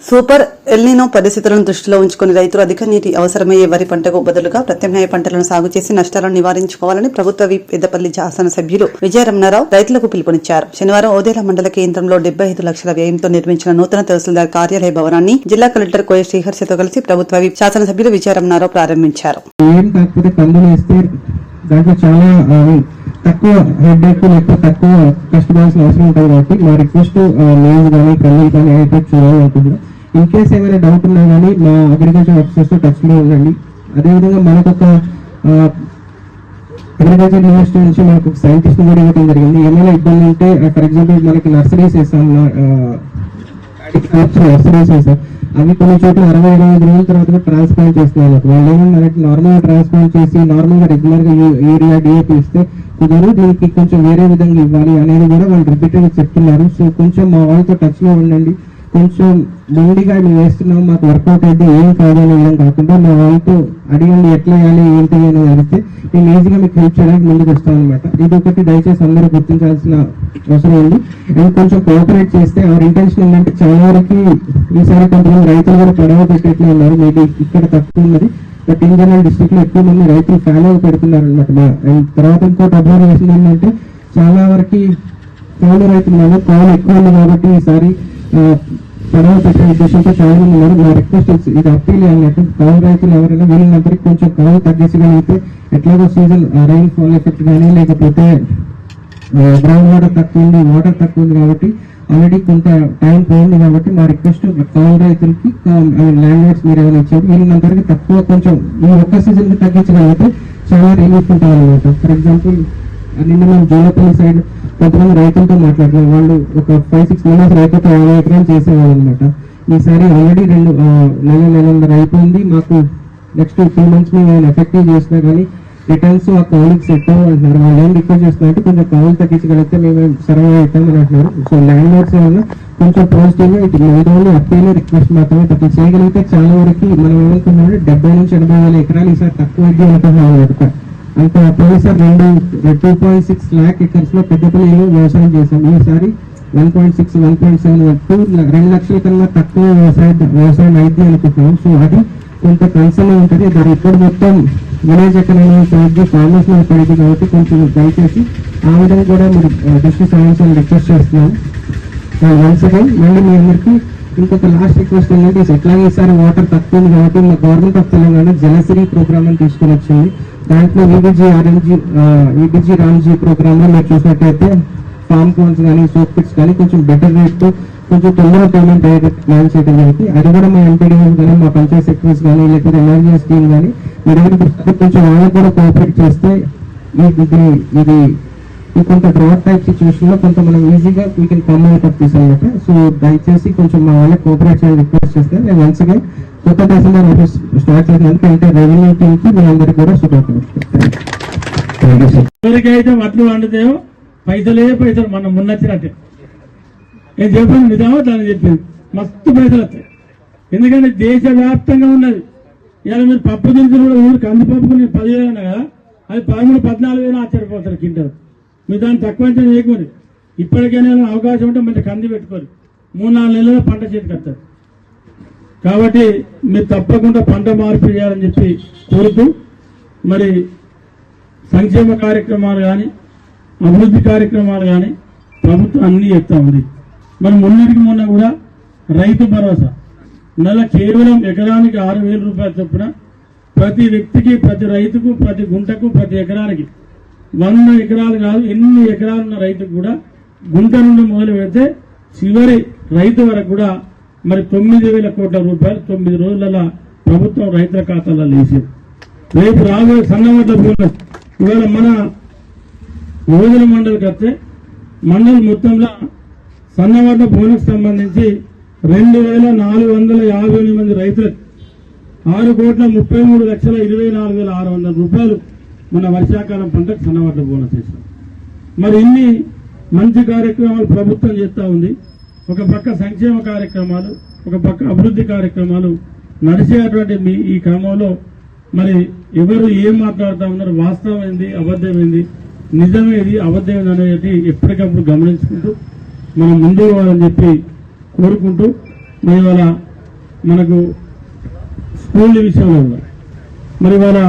సూపర్ ఎల్నినో పరిస్థితులను దృష్టిలో ఉంచుకుని రైతులు అధిక నీటి అవసరమయ్యే వరి పంటకు బదులుగా ప్రత్యామ్నాయ పంటలను సాగు చేసి నష్టాలను నివారించుకోవాలని ప్రభుత్వ విప్ పెద్దపల్లి శాసనసభ్యులు విజయరమణారావు రైతులకు పిలుపునిచ్చారు. శనివారం ఓదేల మండల కేంద్రంలో 75 లక్షల వ్యయంతో నిర్మించిన నూతన తహసీల్దార్ కార్యాలయ భవనాన్ని జిల్లా కలెక్టర్ కోయ శ్రీహర్షతో కలిసి ప్రభుత్వ విప్ శాసనసభ్యులు విజయరమణారావు ప్రారంభించారు. దాంట్లో చాలా తక్కువ హెడ్ ఎక్, ఎక్కువ తక్కువ కష్టపడాల్సిన అవసరం ఉంటుంది. కాబట్టి మా రిక్వెస్ట్ మేజ్ కానీ కన్నీలు కానీ అయితే చూడాలనుకుంటున్నాం. ఇన్ కేస్ ఏమైనా డౌట్ ఉన్నా కానీ మా అగ్రికల్చర్ ఆఫీసర్స్ తో టచ్ లో ఉండండి. అదేవిధంగా మనకు ఒక అగ్రికల్చర్ యూనివర్సిటీ నుంచి మనకు సైంటిస్ట్ కూడా ఇవ్వడం జరిగింది. ఏమైనా ఇబ్బంది ఉంటే ఫర్ ఎగ్జాంపుల్ మనకి నర్సరీస్ వేసాం, నర్సరీస్ వేసాం, అవి కొన్ని చోట్ల 60-25 రోజుల తర్వాత ట్రాన్స్ప్లాంట్ చేస్తున్నారు. వాళ్ళు ఏమన్నా నార్మల్ గా ట్రాన్స్ప్లాంట్ చేసి నార్మల్ గా రెగ్యులర్ గా యూరియా డిఏపీ ఇస్తే కుదరదు, దీనికి కొంచెం వేరే విధంగా ఇవ్వాలి అనేది కూడా వాళ్ళు రిపీటెడ్ గా చెప్తున్నారు. సో కొంచెం మా వాళ్ళతో టచ్ లో ఉండండి. కొంచెం మొండిగా మేము వేస్తున్నాం, మాకు వర్కౌట్ అయితే ఏం కాదు అని కాకుండా మా వాళ్ళతో అడిగండి ఎట్లా వేయాలి ఏంటి అనేది అడిగితే మేము ఈజీగా మీకు హెల్ప్ చేయడానికి ముందుకు వస్తాం అనమాట. ఇది ఒకటి దయచేసి అందరూ గుర్తించాల్సిన అవసరం ఉంది. అండ్ కొంచెం కోఆపరేట్ చేస్తే అవర్ ఇంటెన్షన్ ఏంటంటే చాలా వరకు ఈసారి కొంతమంది రైతులు కూడా పడవ పెట్టేట్లే ఉన్నారు. మీకు ఇక్కడ తక్కువ ఉన్నది, బట్ ఇన్ జనరల్ డిస్ట్రిక్ట్ లో ఎక్కువ మంది రైతులు ఫాలో పెడుతున్నారు అనమాట. అండ్ తర్వాత ఇంకోటి అబ్జర్వ్ చేసింది ఏంటంటే చాలా వరకు కౌలు రైతులు కౌలు ఎక్కువ ఉంది కాబట్టి ఈసారి పడవ పెట్టే ఉద్దేశంతో చాలా మంది ఉన్నారు. నా రిక్వెస్ట్ ఇది అప్పీల్ అన్నట్టు కౌలు రైతులు ఎవరైనా వీళ్ళందరికీ కొంచెం కౌలు తగ్గించగలిగితే ఎట్లాగో సీజన్ రైన్ ఫాల్ ఎఫెక్ట్ కానీ లేకపోతే గ్రౌండ్ వాటర్ తక్కువ ఉంది, వాటర్ తక్కువ ఉంది కాబట్టి ఆల్రెడీ కొంత టైం పోయింది కాబట్టి మా రిక్వెస్ట్ కౌలు రైతులకి ల్యాండ్ లార్డ్స్ మీరు ఏమైనా ఇచ్చారు వీళ్ళందరికీ తక్కువ కొంచెం ఈ ఒక్క సీజన్ కి తగ్గించగలిగితే చాలా రిలీఫ్ ఉంటుంది అనమాట. ఫర్ ఎగ్జాంపుల్ నిన్న మేము జోలపల్లి సైడ్ కొంతమంది రైతులతో మాట్లాడుతున్నాం. వాళ్ళు ఒక 5-6 మెంబర్స్ రైతులతో 50 ఎకరాలు చేసేవాళ్ళు అనమాట. ఈసారి ఆల్రెడీ 2 నెలన్నర అయిపోయింది. మాకు నెక్స్ట్ 2 months మేము ఎఫెక్టివ్ చేసినా కానీ రిటర్న్స్ ఆ కౌలుకి సెట్ అంటున్నారు. వాళ్ళు ఏం రిక్వెస్ట్ చేస్తున్నారంటే కొంచెం కౌలు తగ్గించగలిగితే మేము సర్వే అవుతామని అంటున్నారు. సో ల్యాండ్ లార్డ్స్ వల్ల కొంచెం పాజిటివ్ గా ఇటు ఓన్లీ అప్పీలో రిక్వెస్ట్ మాత్రమే తప్ప చేయగలిగితే చాలా వరకు మనం ఏమనుకున్నాం 70 నుంచి 80 వేల ఎకరాలు ఈసారి తక్కువ అయింది అనుకుంటున్నాం అనమాట. అంత పోయినసారి 2.6 lakh ఎకర్స్ లో పెద్దపల్లిలో వ్యవసాయం చేశాం. ఈసారి 1.6, 1.7, 2 లక్షల కన్నా తక్కువ వ్యవసాయం అయింది అనుకుంటున్నాం. సో అది కొంత కన్సర్న్ ఉంటుంది. దాని ఇప్పుడు మొత్తం విలేజ్ ఎకనామీ పడితే ఫార్మర్స్ మీద పడింది కాబట్టి కొంచెం దయచేసి ఆ విధంగా కూడా మీరు దృష్టి సాధించాలని రిక్వెస్ట్ చేస్తున్నాం. వన్స్ అగైన్ మళ్ళీ మీ అందరికీ ఇంకొక లాస్ట్ రిక్వెస్ట్ ఏంటంటే ఎట్లాగే ఈసారి వాటర్ తక్కువ ఉంది కాబట్టి మా government of Telangana Jalasri programme అని తీసుకుని వచ్చింది. దాంట్లో ఈబీజీ రామ్జీ ప్రోగ్రామ్ లో మీరు చూసినట్టయితే ఫార్మ్ కాన్స్ కానీ సోప్ పిట్స్ కానీ కొంచెం బెటర్ రేట్ తో కొంచెం తొందరగా పేమెంట్ అయ్యే ప్లాన్ చేయడం జరిగింది. అది కూడా మా ఎంపీడీఓస్ కానీ మా పంచాయత్ సెక్రటరీస్ కానీ లేకపోతే ఎమర్జెన్సీ టీమ్ కానీ మీ దగ్గర కొంచెం వాళ్ళకి కూడా కోఆపరేట్ చేస్తే ఇది కొంత డ్రాట్ టైప్ సిచ్యువేషన్ లో కొంత మనం ఈజీగా we can come out of this అనమాట. సో దయచేసి కొంచెం మా వాళ్ళకి కోఆపరేట్ చేయడానికి రిక్వెస్ట్ చేస్తే నేను వన్స్ అగైన్ కొత్త తహసీల్దార్ ఆఫీస్ స్టార్ట్ చేసినందుకు అంటే రెవెన్యూ టీమ్ కి మీ అందరికీ కూడా శుభాకాంక్షలు. ఎవరికైతే వడ్లు వండుతాయో పైసలు మనం మున్నచ్చినట్టే నేను చెప్పాను నిజామో దాన్ని చెప్పింది మస్తు పైసలు వస్తాయి. ఎందుకంటే దేశవ్యాప్తంగా ఉన్నది. ఇలా మీరు పప్పు దినుసులు కూడా ఊరికి కందిపప్పు నేను 10,000 అన్నా కదా, అది 13-14,000 ఆశ్చర్యపోతారు కింటారు. మీరు దాన్ని తక్కువ అంచనా చేయకూడదు. ఇప్పటికైనా అవకాశం ఉంటే మంచి కంది పెట్టుకోరు. 3-4 నెలల్లో పంట చేతికి వస్తారు. కాబట్టి మీరు తప్పకుండా పంట మార్పు చేయాలని చెప్పి కోరుతూ మరి సంక్షేమ కార్యక్రమాలు కానీ అభివృద్ధి కార్యక్రమాలు కానీ ప్రభుత్వం అన్ని చెప్తా ఉంది. మరి మొన్న కూడా రైతు భరోసా నెల కేవలం ఎకరానికి 6,000 రూపాయలు చొప్పున ప్రతి వ్యక్తికి, ప్రతి రైతుకు, ప్రతి గుంటకు, ప్రతి ఎకరానికి 100 ఎకరాలు కాదు ఎన్ని ఎకరాలు ఉన్న రైతుకు కూడా గుంట నుండి మొదలు పెడితే చివరి రైతు వరకు కూడా మరి 9,000 కోట్ల రూపాయలు 9 రోజులలో ప్రభుత్వం రైతుల ఖాతాలో వేసింది. రేపు రాబోయే సన్నవడ్ల బోనస్ ఇవాళ మన ఓదెల మండలికి వస్తే మండలి మొత్తంలో సన్నవడ్ల బోనస్ సంబంధించి 2,458 మంది రైతులకు 6,33,24,600 రూపాయలు మన వర్షాకాలం పంటకు సన్నవడ్ల బోనస్ ఇస్తాం. మరి ఇన్ని మంచి కార్యక్రమాలు ప్రభుత్వం చేస్తూ ఉంది. ఒక పక్క సంక్షేమ కార్యక్రమాలు, ఒక పక్క అభివృద్ధి కార్యక్రమాలు నడిచేటువంటి ఈ క్రమంలో మరి ఎవరు ఏం మాట్లాడుతూ ఉన్నారు, వాస్తవం ఏంది, అబద్ధమైంది, నిజమేది, అబద్ధమైంది అనేది ఎప్పటికప్పుడు గమనించుకుంటూ మనం ముందు పోవాలని చెప్పి కోరుకుంటూ మరి ఇవాళ మనకు స్కూల్ విషయంలో మరి ఇవాళ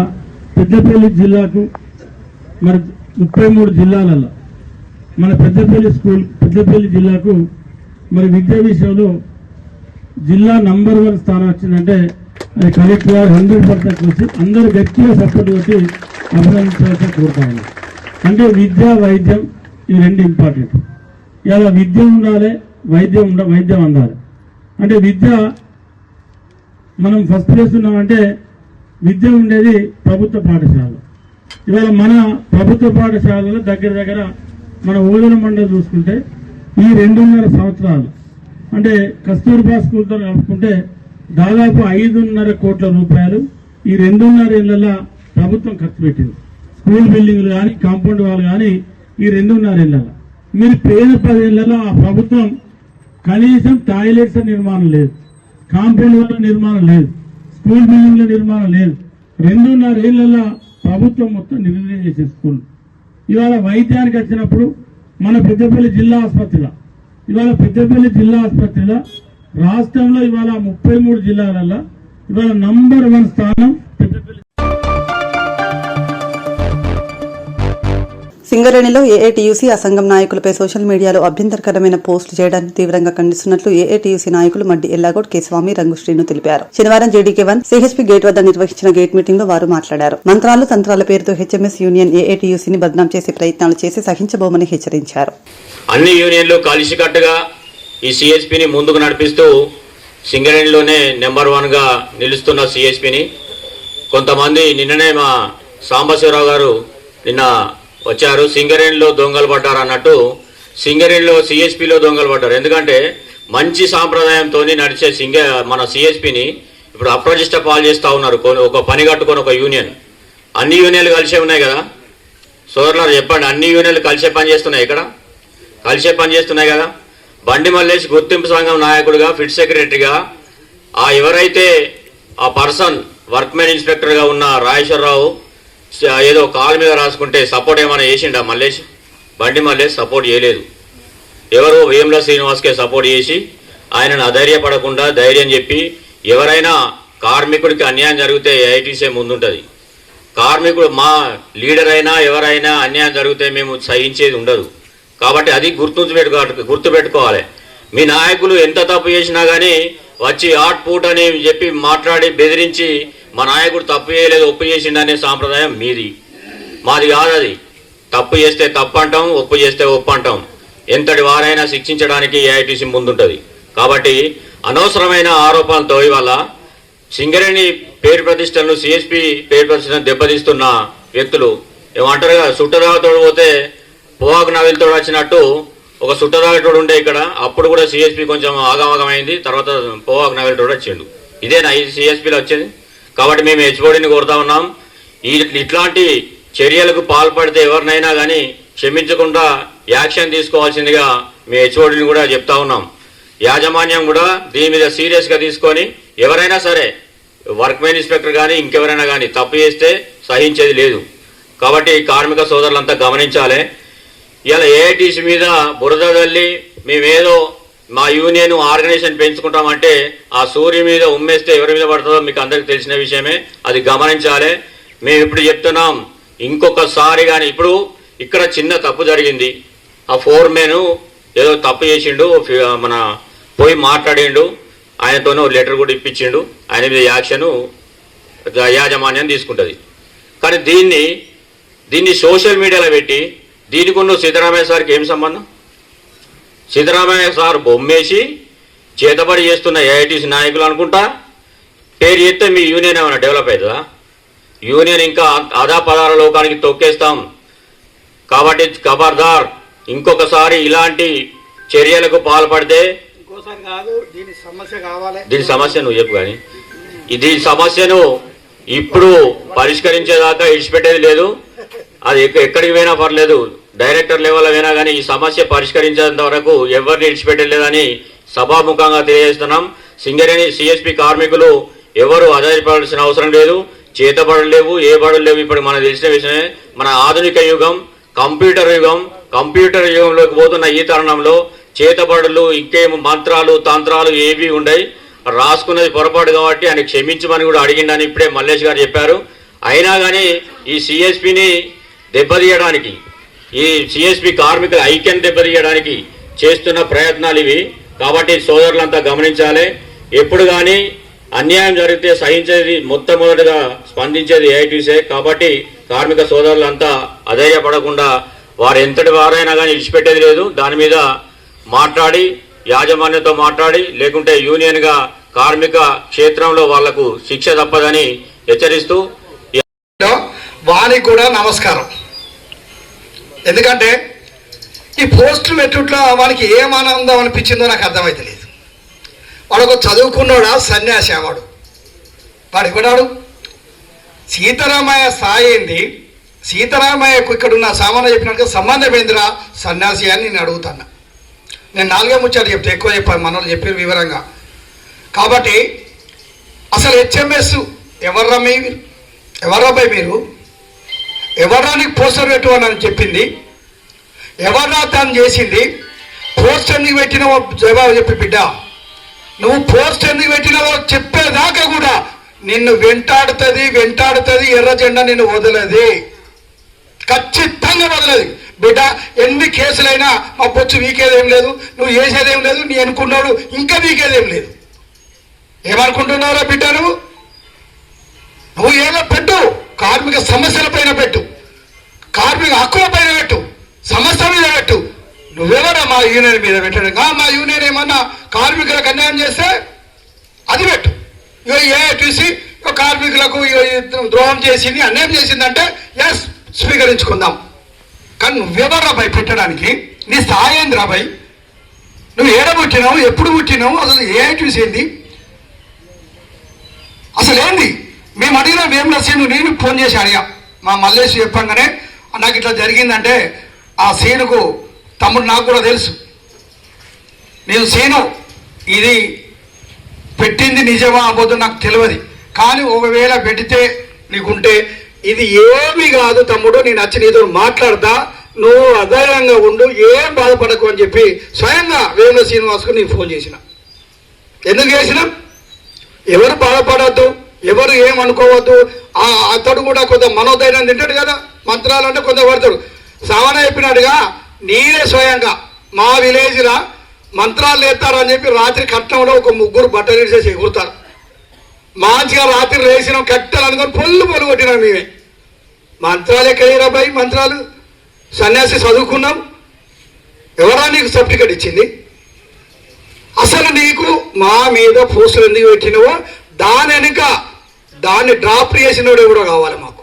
పెద్దపల్లి జిల్లాకు మరి 33 జిల్లాలలో మన పెద్దపల్లి జిల్లాకు మరి విద్యా విషయంలో జిల్లా నంబర్ 1 స్థానం వచ్చిందంటే అది కలెక్టర్ 100% వచ్చి అందరూ గట్టిగా సపోర్ట్ వచ్చి అభినందించాల్సి కోరుతాను. అంటే విద్య, వైద్యం ఈ రెండు ఇంపార్టెంట్. ఇలా విద్య ఉండాలి, వైద్యం ఉండాలి. అంటే విద్య మనం ఫస్ట్ ప్లేస్ ఉన్నామంటే విద్య ఉండేది ప్రభుత్వ పాఠశాల. ఇవాళ మన ప్రభుత్వ పాఠశాలలో దగ్గర మన ఓదెల మండలి చూసుకుంటే ఈ 2.5 సంవత్సరాలు అంటే కస్తూర్బా స్కూల్తో కలుపుకుంటే దాదాపు 5.5 కోట్ల రూపాయలు ఈ 2.5 ఏళ్లలో ప్రభుత్వం ఖర్చు పెట్టింది. స్కూల్ బిల్డింగ్లు కానీ, కాంపౌండ్ వాళ్ళు కానీ ఈ 2.5 ఏళ్లలో. మీరు పేద 10 ఏళ్లలో ఆ ప్రభుత్వం కనీసం టాయిలెట్స్ నిర్మాణం లేదు, కాంపౌండ్ వాళ్ళ నిర్మాణం లేదు, స్కూల్ బిల్డింగ్ల నిర్మాణం లేదు. 2.5 ఏళ్లలో ప్రభుత్వం మొత్తం నిర్ణయం చేసే స్కూల్. ఇవాళ వైద్యానికి వచ్చినప్పుడు మన పెద్దపల్లి జిల్లా ఆసుపత్రిలో రాష్ట్రంలో ఇవాళ 33 జిల్లాలలో ఇవాళ నంబర్ 1 స్థానం పెద్దపల్లి. సింగరేణిలో ఏఐటీయూసీ ఆ సంఘం నాయకులపై సోషల్ మీడియాలో అభ్యంతరకరమైన పోస్టులు చేయడాన్ని తీవ్రంగా ఖండిస్తున్నట్లు ఏఐటీయూసీ నాయకులు మడ్డి ఎల్లాగౌడ్, కేశవామి, రంగుశ్రీను తెలిపారు. శనివారం జేడీకే1 సిహెచ్పి గేట్ వద్ద నిర్వహించిన గేట్ మీటింగ్ లో వారు మాట్లాడారు. మంత్రాలు తంత్రాల పేరుతో హెచ్ఎంఎస్ యూనియన్ ఏఐటీయూసీని బద్నాం చేసే ప్రయత్నాలు చేసి సహించబోమని హెచ్చరించారు. అన్ని యూనియన్లు కలిసికట్టుగా ఈ సిఎస్పిని ముందుకు నడిపిస్తూ సింగరేణిలోనే నెంబర్ 1గా నిలుస్తున్న సిఎస్పిని కొంతమంది నిన్ననే మా సాంబశివరావు గారు నిన్న వచ్చారు. సింగరేణిలో దొంగలు పడ్డారు అన్నట్టు సింగరేణిలో సిఎస్పిలో దొంగలు పడ్డారు. ఎందుకంటే మంచి సాంప్రదాయంతో నడిచే మన సిఎస్పిని ఇప్పుడు అప్రతిష్ట పాలు చేస్తూ ఉన్నారు. ఒక పని కట్టుకొని ఒక యూనియన్, అన్ని యూనియన్లు కలిసే ఉన్నాయి కదా సోదరులారు, చెప్పండి, అన్ని యూనియన్లు కలిసే పని చేస్తున్నాయి, ఇక్కడ కలిసే పని చేస్తున్నాయి కదా. బండి మల్లేష్ గుర్తింపు సంఘం నాయకుడిగా, ఫిట్ సెక్రటరీగా, ఎవరైతే ఆ పర్సన్ వర్క్మెన్ ఇన్స్పెక్టర్గా ఉన్న రాజేశ్వరరావు ఏదో కాలు మీద రాసుకుంటే సపోర్ట్ ఏమైనా చేసిండా మల్లేష్? బండి మల్లేష్ సపోర్ట్ చేయలేదు. ఎవరు వేముల శ్రీనివాస్కే సపోర్ట్ చేసి ఆయనను అధైర్యపడకుండా ధైర్యం చెప్పి, ఎవరైనా కార్మికుడికి అన్యాయం జరిగితే ఏఐటీసీ ముందుంటుంది. కార్మికుడు మా లీడర్ అయినా ఎవరైనా అన్యాయం జరిగితే మేము సహించేది ఉండదు. కాబట్టి అది గుర్తుపెట్టుకోవాలి. మీ నాయకులు ఎంత తప్పు చేసినా కానీ వచ్చి ఆట్ పూట్ అని చెప్పి మాట్లాడి బెదిరించి మా నాయకుడు తప్పు చేయలేదు ఒప్పు చేసిండనే సాంప్రదాయం మీది, మాది కాదు. అది తప్పు చేస్తే తప్పు అంటాం, ఒప్పు చేస్తే ఒప్పు అంటాం. ఎంతటి వారైనా శిక్షించడానికి ఏఐటీసీ ముందుంటుంది. కాబట్టి అనవసరమైన ఆరోపణలతో ఇవాళ సింగరేణి పేరు ప్రతిష్టలను, సిఎస్పి పేరు ప్రతిష్టలను దెబ్బతీస్తున్న వ్యక్తులు ఏమంటారు కదా, సుట్టదాగతోడు పోతే పోవాకు నవిలతో వచ్చినట్టు ఒక సుట్టదాగతోడు ఉండే ఇక్కడ. అప్పుడు కూడా సిఎస్పి కొంచెం ఆగమాగమైంది, తర్వాత పోవాకు నవిలతోడు వచ్చిండు. ఇదేనా ఈ సిఎస్పిలో వచ్చేది? కాబట్టి మేము హెచ్ఓడిని కోరుతా ఉన్నాం, ఇట్లాంటి చర్యలకు పాల్పడితే ఎవరినైనా కానీ క్షమించకుండా యాక్షన్ తీసుకోవాల్సిందిగా మీ హెచ్ఓడిని కూడా చెప్తా ఉన్నాం. యాజమాన్యం కూడా దీని మీద సీరియస్గా తీసుకొని ఎవరైనా సరే వర్క్మెన్ ఇన్స్పెక్టర్ కానీ ఇంకెవరైనా కానీ తప్పు చేస్తే సహించేది లేదు. కాబట్టి కార్మిక సోదరులంతా గమనించాలి. ఇలా ఏఐటీసీ మీద బురద తల్లి మేమేదో మా యూనియన్ ఆర్గనైజేషన్ పెంచుకుంటామంటే ఆ సూర్యు మీద ఉమ్మేస్తే ఎవరి మీద పడుతుందో మీకు అందరికి తెలిసిన విషయమే, అది గమనించాలి. మేము ఇప్పుడు చెప్తున్నాం, ఇంకొకసారి కానీ ఇప్పుడు ఇక్కడ చిన్న తప్పు జరిగింది, ఆ ఫోర్మెన్ ఏదో తప్పు చేసిండు, మన పోయి మాట్లాడిండు, ఆయనతోనూ లెటర్ కూడా ఇప్పించిండు, ఆయన మీద యాక్షన్ యాజమాన్యం తీసుకుంటుంది. కానీ దీన్ని సోషల్ మీడియాలో పెట్టి దీనికి ఉన్న సిద్ధరామయ్య సార్కి ఏం సంబంధం? సిద్ధరామయ్య సార్ బొమ్మేసి చేతబడి చేస్తున్న ఏఐటీసీ నాయకులు అనుకుంటా పేరు చేస్తే మీ యూనియన్ ఏమైనా డెవలప్ అవుతుందా? యూనియన్ ఇంకా అదాపదాల లోకానికి తొక్కేస్తాం. కాబట్టి ఖబర్దార్, ఇంకొకసారి ఇలాంటి చర్యలకు పాల్పడితే దీని సమస్య నువ్వు చెప్పు కానీ దీని సమస్యను ఇప్పుడు పరిష్కరించేదాకా ఇడిచిపెట్టేది లేదు. అది ఎక్కడికి పోయినా పర్లేదు, డైరెక్టర్ లెవెల్ అయినా కానీ ఈ సమస్య పరిష్కరించేంత వరకు ఎవరిని ఇడిచిపెట్టలేదని సభాముఖంగా తెలియజేస్తున్నాం. సింగరేణి సిఎస్పి కార్మికులు ఎవరు ఆధారపడాల్సిన అవసరం లేదు, చేతబడలేవు, ఏ బడులు లేవు. ఇప్పుడు మనకు తెలిసిన విషయమే, మన ఆధునిక యుగం కంప్యూటర్ యుగంలోకి పోతున్న ఈ తరుణంలో చేతబడులు ఇంకేం మంత్రాలు తంత్రాలు ఏవి ఉండయి. రాసుకున్నది పొరపాటు కాబట్టి ఆయన క్షమించమని కూడా అడిగిండని ఇప్పుడే మల్లేష్ గారు చెప్పారు. అయినా కానీ ఈ సిఎస్పిని దెబ్బతీయడానికి, ఈ సిఎస్పి కార్మికుల ఐక్యాన్ని దెబ్బతీయడానికి చేస్తున్న ప్రయత్నాలు ఇవి. కాబట్టి సోదరులంతా గమనించాలి. ఎప్పుడు కానీ అన్యాయం జరిగితే సహించేది, మొట్టమొదటిగా స్పందించేది ఏఐటీసీ. కాబట్టి కార్మిక సోదరులంతా అధైర్యపడకుండా వారు ఎంతటి వారైనా కానీ ఇడిచిపెట్టేది లేదు. దాని మీద మాట్లాడి యాజమాన్యంతో మాట్లాడి, లేకుంటే యూనియన్గా కార్మిక క్షేత్రంలో వాళ్లకు శిక్ష తప్పదని హెచ్చరిస్తూ వానికి కూడా నమస్కారం. ఎందుకంటే ఈ పోస్టులు మెట్టుట్లో వానికి ఏం ఆనందం అనిపించిందో నాకు అర్థమైతే లేదు. వాడు ఒక చదువుకున్నాడా సన్యాసి వాడు ఎక్కడాడు? సీతారామయ్య స్థాయి ఏంది? సీతారామయ్యకు ఇక్కడున్న సామాన్య చెప్పినట్టుగా సంబంధం ఏందిరా సన్యాసి అని నేను అడుగుతాను. నేను 4 ముచ్చారు చెప్తే ఎక్కువ చెప్పాను, మన వాళ్ళు చెప్పారు వివరంగా. కాబట్టి అసలు హెచ్ఎంఎస్ ఎవర్రా మీరు? ఎవర్రా నీకు పోస్టర్ పెట్టు అని చెప్పింది? ఎవర్రా తను చేసింది? పోస్ట్ ఎందుకు పెట్టినావో జవాబు చెప్పి బిడ్డ. నువ్వు పోస్ట్ ఎందుకు పెట్టినావో చెప్పేదాకా కూడా నిన్ను వెంటాడుతుంది ఎర్ర జెండా నిన్ను వదలది, ఖచ్చితంగా వదలది బిడ్డ. ఎన్ని కేసులైనా మా బొచ్చు వీకేదేం లేదు, నువ్వు చేసేదేం లేదు, నీ అనుకున్నాడు ఇంకా వీకేదేం లేదు. ఏమనుకుంటున్నావురా బిడ్డ? నువ్వు ఏదో పెట్టు, కార్మిక సమస్యల పైన పెట్టు, కార్మిక హక్కుల పైన పెట్టు, సమస్య మీద పెట్టు. నువ్వెవరా మా యూనియన్ మీద పెట్టడం, మా యూనియన్ ఏమన్నా కార్మికులకు అన్యాయం చేస్తే అది పెట్టు. ఇక ఏఐటీసీ కార్మికులకు ద్రోహం చేసింది, అన్యాయం చేసిందంటే ఎస్ స్వీకరించుకుందాం. కానీ నువ్వెవరు రాబాయ్ పెట్టడానికి? నీ స్థాయి ఏంది రాబాయ్? నువ్వు ఏడ పుట్టినావు, ఎప్పుడు పుట్టినావు, అసలు ఏఐటీసీ ఏంది, అసలు ఏంది? మేము అడిగినా మేము సీను నేను ఫోన్ చేసి అడిగా, మా మల్లేష్ చెప్పంగానే నాకు ఇట్లా జరిగిందంటే ఆ సీనుకు తమ్ముడు నాకు కూడా తెలుసు, నేను సీను ఇది పెట్టింది నిజమా అబద్ధం నాకు తెలియదు, కానీ ఒకవేళ పెడితే నీకుంటే ఇది ఏమీ కాదు తమ్ముడు, నేను వచ్చి నీతో మాట్లాడతా, నువ్వు అధైర్యంగా ఉండు, ఏం బాధపడకు అని చెప్పి స్వయంగా వేముల శ్రీనివాస్కు నేను ఫోన్ చేసిన. ఎందుకు చేసిన? ఎవరు బాధపడద్దు, ఎవరు ఏమనుకోవద్దు. అతడు కూడా కొంత మనోధైర్యం తింటాడు కదా, మంత్రాలు అంటే కొంత పడతాడు. సావన చెప్పినట్టుగా నేనే స్వయంగా మా విలేజ్లో మంత్రాలు లేస్తారని చెప్పి రాత్రి కట్టంలో ఒక 3 బట్టలు చేసి ఎగురుతారు. మంచిగా రాత్రి వేసినాం కట్టెలు అనుకొని పొల్లు కొట్టినాం మేమే. మంత్రాలు ఎక్కడేరా బాయ్? మంత్రాలు సన్యాసి చదువుకున్నాం, ఎవరా నీకు సర్టిఫికెట్ ఇచ్చింది? అసలు నీకు మా మీద పోస్టులు ఎందుకు పెట్టినవో దాని వెనుక దాన్ని డ్రాప్ చేసినోడు కూడా కావాలి, మాకు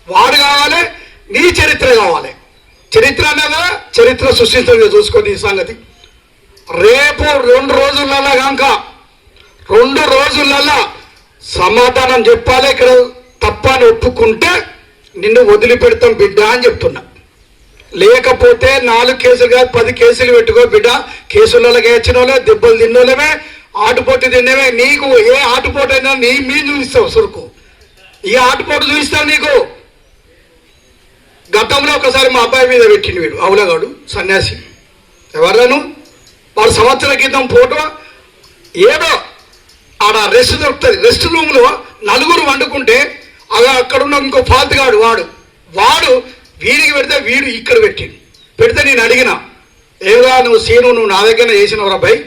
వాడు కావాలి, నీ చరిత్ర కావాలి. చరిత్ర అన్నదా చరిత్ర సృష్టించడం చూసుకొని ఈ సంగతి. రేపు 2 రోజులలో కనుక 2 రోజులలో సమాధానం చెప్పాలి. ఇక్కడ తప్పని ఒప్పుకుంటే నిన్ను వదిలిపెడతాం బిడ్డ అని చెప్తున్నా. లేకపోతే 4 కేసులు కాదు 10 కేసులు పెట్టుకో బిడ్డ. కేసులలో వచ్చిన వాళ్ళే, దెబ్బలు తిన్నోళ్ళమే, ఆటుపోటు తిన్నవే. నీకు ఏ ఆటుపోటు అయినా నీ మీద చూపిస్తావు సురుకు, ఈ ఆటుపోటు చూపిస్తావు నీకు. గతంలో ఒకసారి మా అబ్బాయి మీద పెట్టింది వీడు అవులగాడు సన్యాసి. ఎవరను వాడు సంవత్సరాల క్రితం ఫోటో ఏదో ఆడ రెస్ట్ దొరుకుతుంది, రెస్ట్ రూమ్లో 4 వండుకుంటే అక్కడున్న ఇంకో ఫాల్తుగాడు వాడు వీడికి పెడితే వీడు ఇక్కడ పెడితే నేను అడిగిన, ఏదా నువ్వు సీను నువ్వు నా దగ్గర చేసినవు రాబాయ్,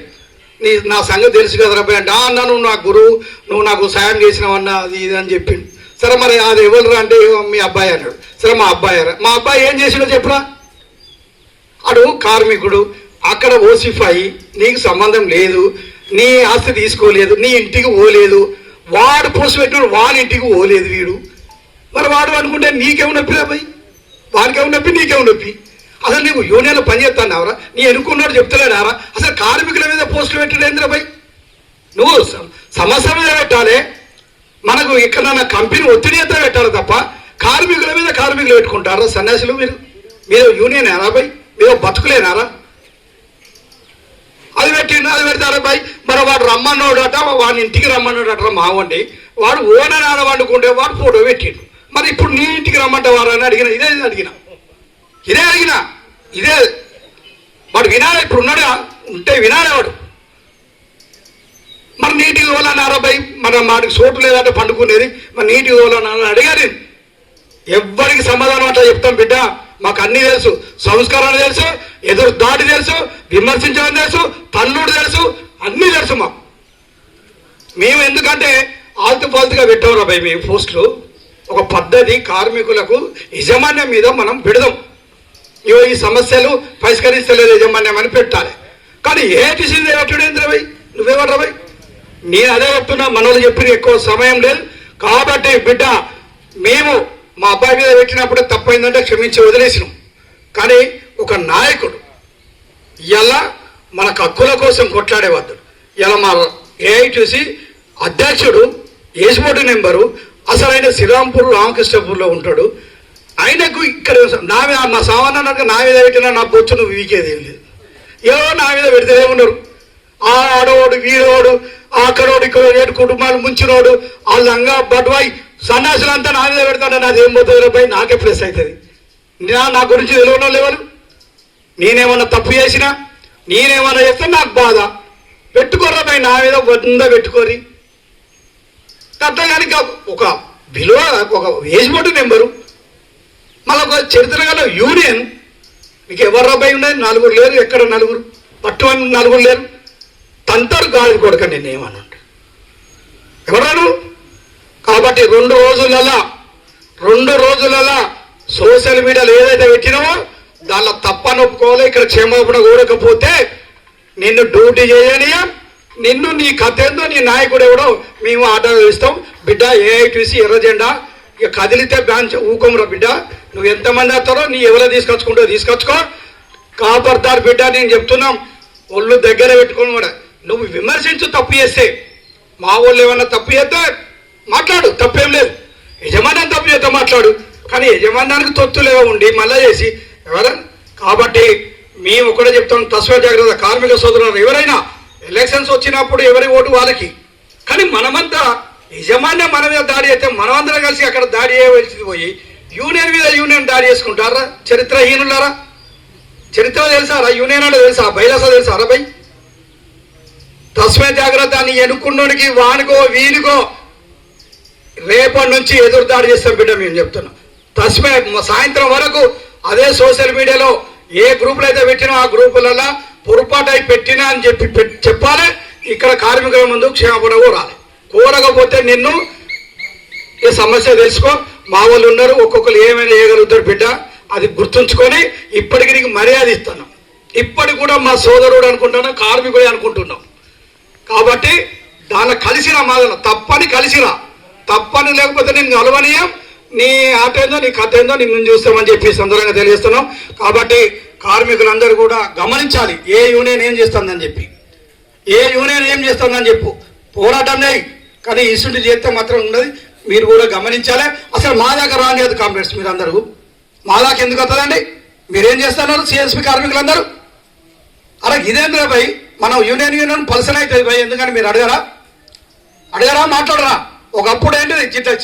నా సంగతి తెలుసు కదా రాబాయ్ అంటే, అన్న నువ్వు నా గురువు, నువ్వు నాకు సాయం చేసినావన్నా అది ఇది అని చెప్పిండు. సరే మరి అది ఎవరురా అంటే మీ అబ్బాయి అన్నాడు. సరే మా అబ్బాయి ఏం చేసినో చెప్పురా. అడు కార్మికుడు, అక్కడ ఓసిఫాయి, నీకు సంబంధం లేదు, నీ ఆస్తి తీసుకోలేదు, నీ ఇంటికి పోలేదు, వాడు పోసి పెట్టినాడు వాడి ఇంటికి పోలేదు వీడు. మరి వాడు అనుకుంటే నీకేమో నొప్పి రాబాయ్, వాడికేమో నొప్పి నీకేమో నొప్పి. అసలు నీకు యూనియన్లో పనిచేస్తాన్నావరా? నీ ఎన్నుకున్నాడు చెప్తలేడారా? అసలు కార్మికుల మీద పోస్టులు పెట్టాడు ఏంద్రా బాయ్? నువ్వు సమస్య మీద పెట్టాలి, మనకు ఎక్కడన్నా కంపెనీ ఒత్తిడి ఎత్తా పెట్టాలి తప్ప కార్మికుల మీద కార్మికులు పెట్టుకుంటారా సన్యాసులు? మీరు యూనియన్ ఏనా బాయ్? మీరు బతుకులేనారా? అది పెడతారా బాయ్? మరి వాడు రమ్మన్నాడట, వాడిని ఇంటికి రమ్మన్నాడట మావండి, వాడు ఓనర్ ఆడ వండుకుంటే వాడు ఫోటో పెట్టిండు. మరి ఇప్పుడు నీ ఇంటికి రమ్మంటావారా అని ఇదే అడిగిన వాడు వినాలి. ఇప్పుడు ఉన్నాడా? ఉంటే వినాలి వాడు. మరి నీటికి తోలన్నారా బాయ్? మన మాటికి చోటు లేదంటే పండుకునేది, మరి నీటికి తోలన్నారని అడిగారు. ఎవ్వరికి సమాధానం అట్లా చెప్తాం బిడ్డ. మాకు అన్నీ తెలుసు, సంస్కారాలు తెలుసు, ఎదురు దాడి తెలుసు, విమర్శించడం తెలుసు, తన్నుడు తెలుసు, అన్నీ తెలుసు మాకు. మేము ఎందుకంటే ఆల్తుపాల్తుగా పెట్టాం బాయ్ మేము పోస్టులు. ఒక పద్ధతి, కార్మికులకు యజమాన్యం మీద మనం పెడదాం. ఈ సమస్యలు పరిష్కరిస్తలేదు యజమాన్యం అని పెట్టాలి. కానీ ఏటీసీ పెట్టడేంద్ర బాయ్? నువ్వేమన్నా బాయ్? నేను అదే చెప్తున్నా, మనోళ్ళు చెప్పిన ఎక్కువ సమయం లేదు కాబట్టి బిడ్డ, మేము మా అబ్బాయి మీద పెట్టినప్పుడే తప్పైందంటే క్షమించి వదిలేసినాం. కానీ ఒక నాయకుడు ఇలా మన హక్కుల కోసం కొట్లాడేవాడు. ఇలా మా ఏఐటీసీ అధ్యక్షుడు, ఏసిబోర్డు నెంబరు, అసలు ఆయన శ్రీరాంపూర్ రామకృష్ణపూర్లో ఉంటాడు. ఆయనకు ఇక్కడ మా సామాన్య నా మీద పెట్టినా నా బొచ్చు నువ్వు వీకేది ఏం లేదు. ఏవో నా మీద పెడితే ఏమున్నారు, ఆ ఆడోడు వీడోడు అక్కడోడు ఇక్కడ 7 కుటుంబాలు ముంచినోడు వాళ్ళంగా బడ్వాయి సన్యాసులంతా నా మీద పెడతాడు. నాది ఏం పోతుంది పై నాకే ప్రెస్ అవుతుంది. నా గురించి తెలియనో లేవరు. నేనేమన్నా తప్పు చేసినా, నేనేమన్నా చేస్తే నాకు బాధ. పెట్టుకోరా పై నా మీద 100 పెట్టుకోరి అట్లా. కానీ ఒక విలువ, ఒక వేసిబోర్డు నెంబరు, మళ్ళీ ఒక చరిత్ర గల యూనియన్. మీకు ఎవరు రాబాయి ఉన్నది? 4 లేరు, ఎక్కడ 4 పట్టు అని 4 లేరు. తంతారు గాలి కొడక నేనేమన్నా ఎవరాను. కాబట్టి 2 రోజులలో సోషల్ మీడియాలో ఏదైతే పెట్టినామో దానిలో తప్పని ఒప్పుకోవాలి. ఇక్కడ క్షమాపణ కోరకపోతే నిన్ను డ్యూటీ చేయనియా, నిన్ను నీ కథ ఏందో నీ నాయకుడు ఎవడో మేము ఆర్డర్ ఇస్తాం బిడ్డ. ఏఐటీసీ ఎర్ర జెండా ఇక కదిలితే బ్యాన్ ఊకోమరా బిడ్డ. నువ్వు ఎంతమంది వస్తారో నీ ఎవరో తీసుకొచ్చుకుంటో తీసుకొచ్చుకో. కాపాడతారు బిడ్డ. నేను చెప్తున్నాం, ఒళ్ళు దగ్గర పెట్టుకుని కూడా నువ్వు విమర్శించు. తప్పు చేస్తే మా వాళ్ళు ఏమన్నా తప్పు చేస్తే మాట్లాడు, తప్పేం లేదు. యజమాన్యం తప్పు చేస్తే మాట్లాడు, కానీ యజమాన్యానికి తొత్తులేవో ఉండి మళ్ళా చేసి ఎవరా. కాబట్టి మేము ఒకటే చెప్తాం, తస్వా జాగ్రత్త. కార్మిక సోదరులు ఎవరైనా ఎలక్షన్స్ వచ్చినప్పుడు ఎవరి ఓటు వాళ్ళకి, కానీ మనమంతా యజమాన్యం మన మీద దాడి అయితే మనమందరం కలిసి అక్కడ దాడి చేయవలసింది పోయి యూనియన్ మీద యూనియన్ దాడి చేసుకుంటారా? చరిత్రహీనులారా? చరిత్ర తెలుసారా? యూనియన్ అంటే తెలుసా? బైలాస తెలుసారా? బై తస్మే జాగ్రత్త. అని ఎన్నుకున్నోడికి వానికో వీనికో రేపటి నుంచి ఎదురు దాడి చేస్తాం బిడ్డ. మేము చెప్తున్నాం, తస్మే సాయంత్రం వరకు అదే సోషల్ మీడియాలో ఏ గ్రూపులు అయితే పెట్టినా ఆ గ్రూపులలో పొరపాటు అయి పెట్టినా అని చెప్పాలి. ఇక్కడ కార్మికుల ముందు క్షమాపణ కోరాలి. కోరకపోతే నిన్ను ఈ సమస్య తెలుసుకో. మా వాళ్ళు ఉన్నారు, ఒక్కొక్కరు ఏమైనా చేయగలుగుతారు బిడ్డ. అది గుర్తుంచుకొని ఇప్పటికి నీకు మర్యాద ఇస్తున్నాం. ఇప్పటికి కూడా మా సోదరుడు అనుకుంటున్నాం, కార్మికుడే అనుకుంటున్నాం. కాబట్టి దానిలో కలిసిరా, మాదన తప్పని కలిసిరా. తప్పని లేకపోతే నేను కలవనీయం. నీ ఆట ఏందో నీ కథ ఏందో నిన్ను చూస్తామని చెప్పి సందర్భంగా తెలియజేస్తున్నాం. కాబట్టి కార్మికులందరూ కూడా గమనించాలి, ఏ యూనియన్ ఏం చేస్తుందని చెప్పి, ఏ యూనియన్ ఏం చేస్తుందని చెప్పు. పోరాటం లేదు, కానీ ఇసుంటి చేస్తే మాత్రం ఉన్నది. మీరు కూడా గమనించాలి. అసలు మా దాకా రానియదు కాంప్లైంట్స్. మీరు అందరూ మా దాకా ఎందుకు వస్తుందండి? మీరేం చేస్తున్నారు సిఎస్పి కార్మికులందరూ? అలా ఇదేంద్రా భయ్, మనం యూనియన్ పల్సన్ అవుతుంది భయ్. ఎందుకని మీరు అడగరా మాట్లాడరా? ఒకప్పుడు ఏంటి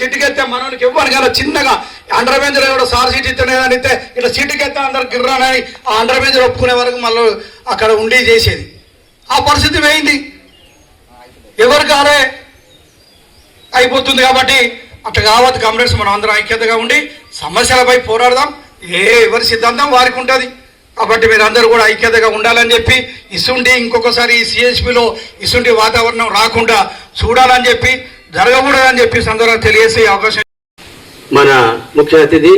చిట్టుకెత్తే మనోనికి ఇవ్వను కదా, చిన్నగా అండర్ బెంచ్లో కూడా సార్ సీట్ ఇస్తేనేదని ఇస్తే ఇట్లా చిట్టుకెత్తే అందరు గిర్రానని ఆ అండర్ బెంచ్లో ఒప్పుకునే వరకు మళ్ళీ అక్కడ ఉండి చేసేది. ఆ పరిస్థితి వేయింది, ఎవరు కాలే అయిపోతుంది. కాబట్టి అట్లా కావద్దు. కామ్రేడ్స్ మనం అందరం ఐక్యతగా ఉండి సమస్యలపై పోరాడదాం. ఎవరి సిద్ధాంతం వారికి ఉంటుంది. కాబట్టి మీరు అందరూ కూడా ఐక్యతగా ఉండాలని చెప్పి, ఇసుంటి ఇంకొకసారి ఈ సిఎస్పిలో ఇసుంటి వాతావరణం రాకుండా చూడాలని చెప్పి, జరగకూడదని చెప్పి సందర్భంగా తెలియజేసే అవకాశం. మన ముఖ్య అతిథి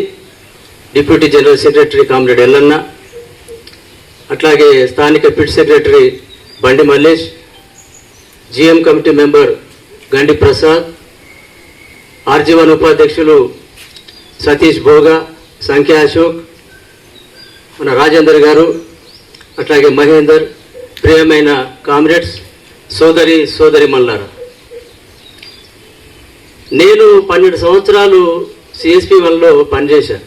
deputy general secretary comrade Yellanna, అట్లాగే స్థానిక పిట్ సెక్రటరీ బండి మల్లేష్, జిఎం కమిటీ మెంబర్ గండి ప్రసాద్, ఆర్జీవన్ ఉపాధ్యక్షులు సతీష్ భోగా, సంఖ్య అశోక్, మన రాజేందర్ గారు, అట్లాగే మహేందర్, ప్రియమైన కామ్రేడ్స్, సోదరి మల్లారా. నేను 12 సంవత్సరాలు సిఎస్పి 1లో పనిచేశాను.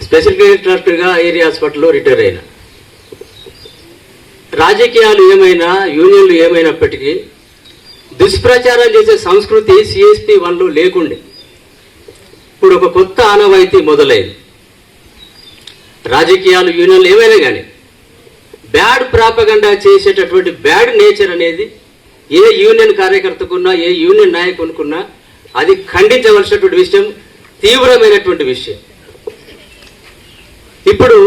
స్పెషల్ డైరెక్టర్గా ఏరియా హాస్పిటల్లో రిటైర్ అయినా. రాజకీయాలు ఏమైనా, యూనియన్లు ఏమైనప్పటికీ దుష్ప్రచారం చేసే సంస్కృతి సిఎస్పి 1లో లేకుండే. ఇప్పుడు ఒక కొత్త ఆనవాయితీ మొదలైంది. రాజకీయాలు యూనియన్లు ఏమైనా కానీ బ్యాడ్ ప్రాపగండా చేసేటటువంటి బ్యాడ్ నేచర్ అనేది ఏ యూనియన్ కార్యకర్తకున్నా, ఏ యూనియన్ నాయకునికున్నా అది ఖండించవలసినటువంటి విషయం, తీవ్రమైనటువంటి విషయం. ఇప్పుడు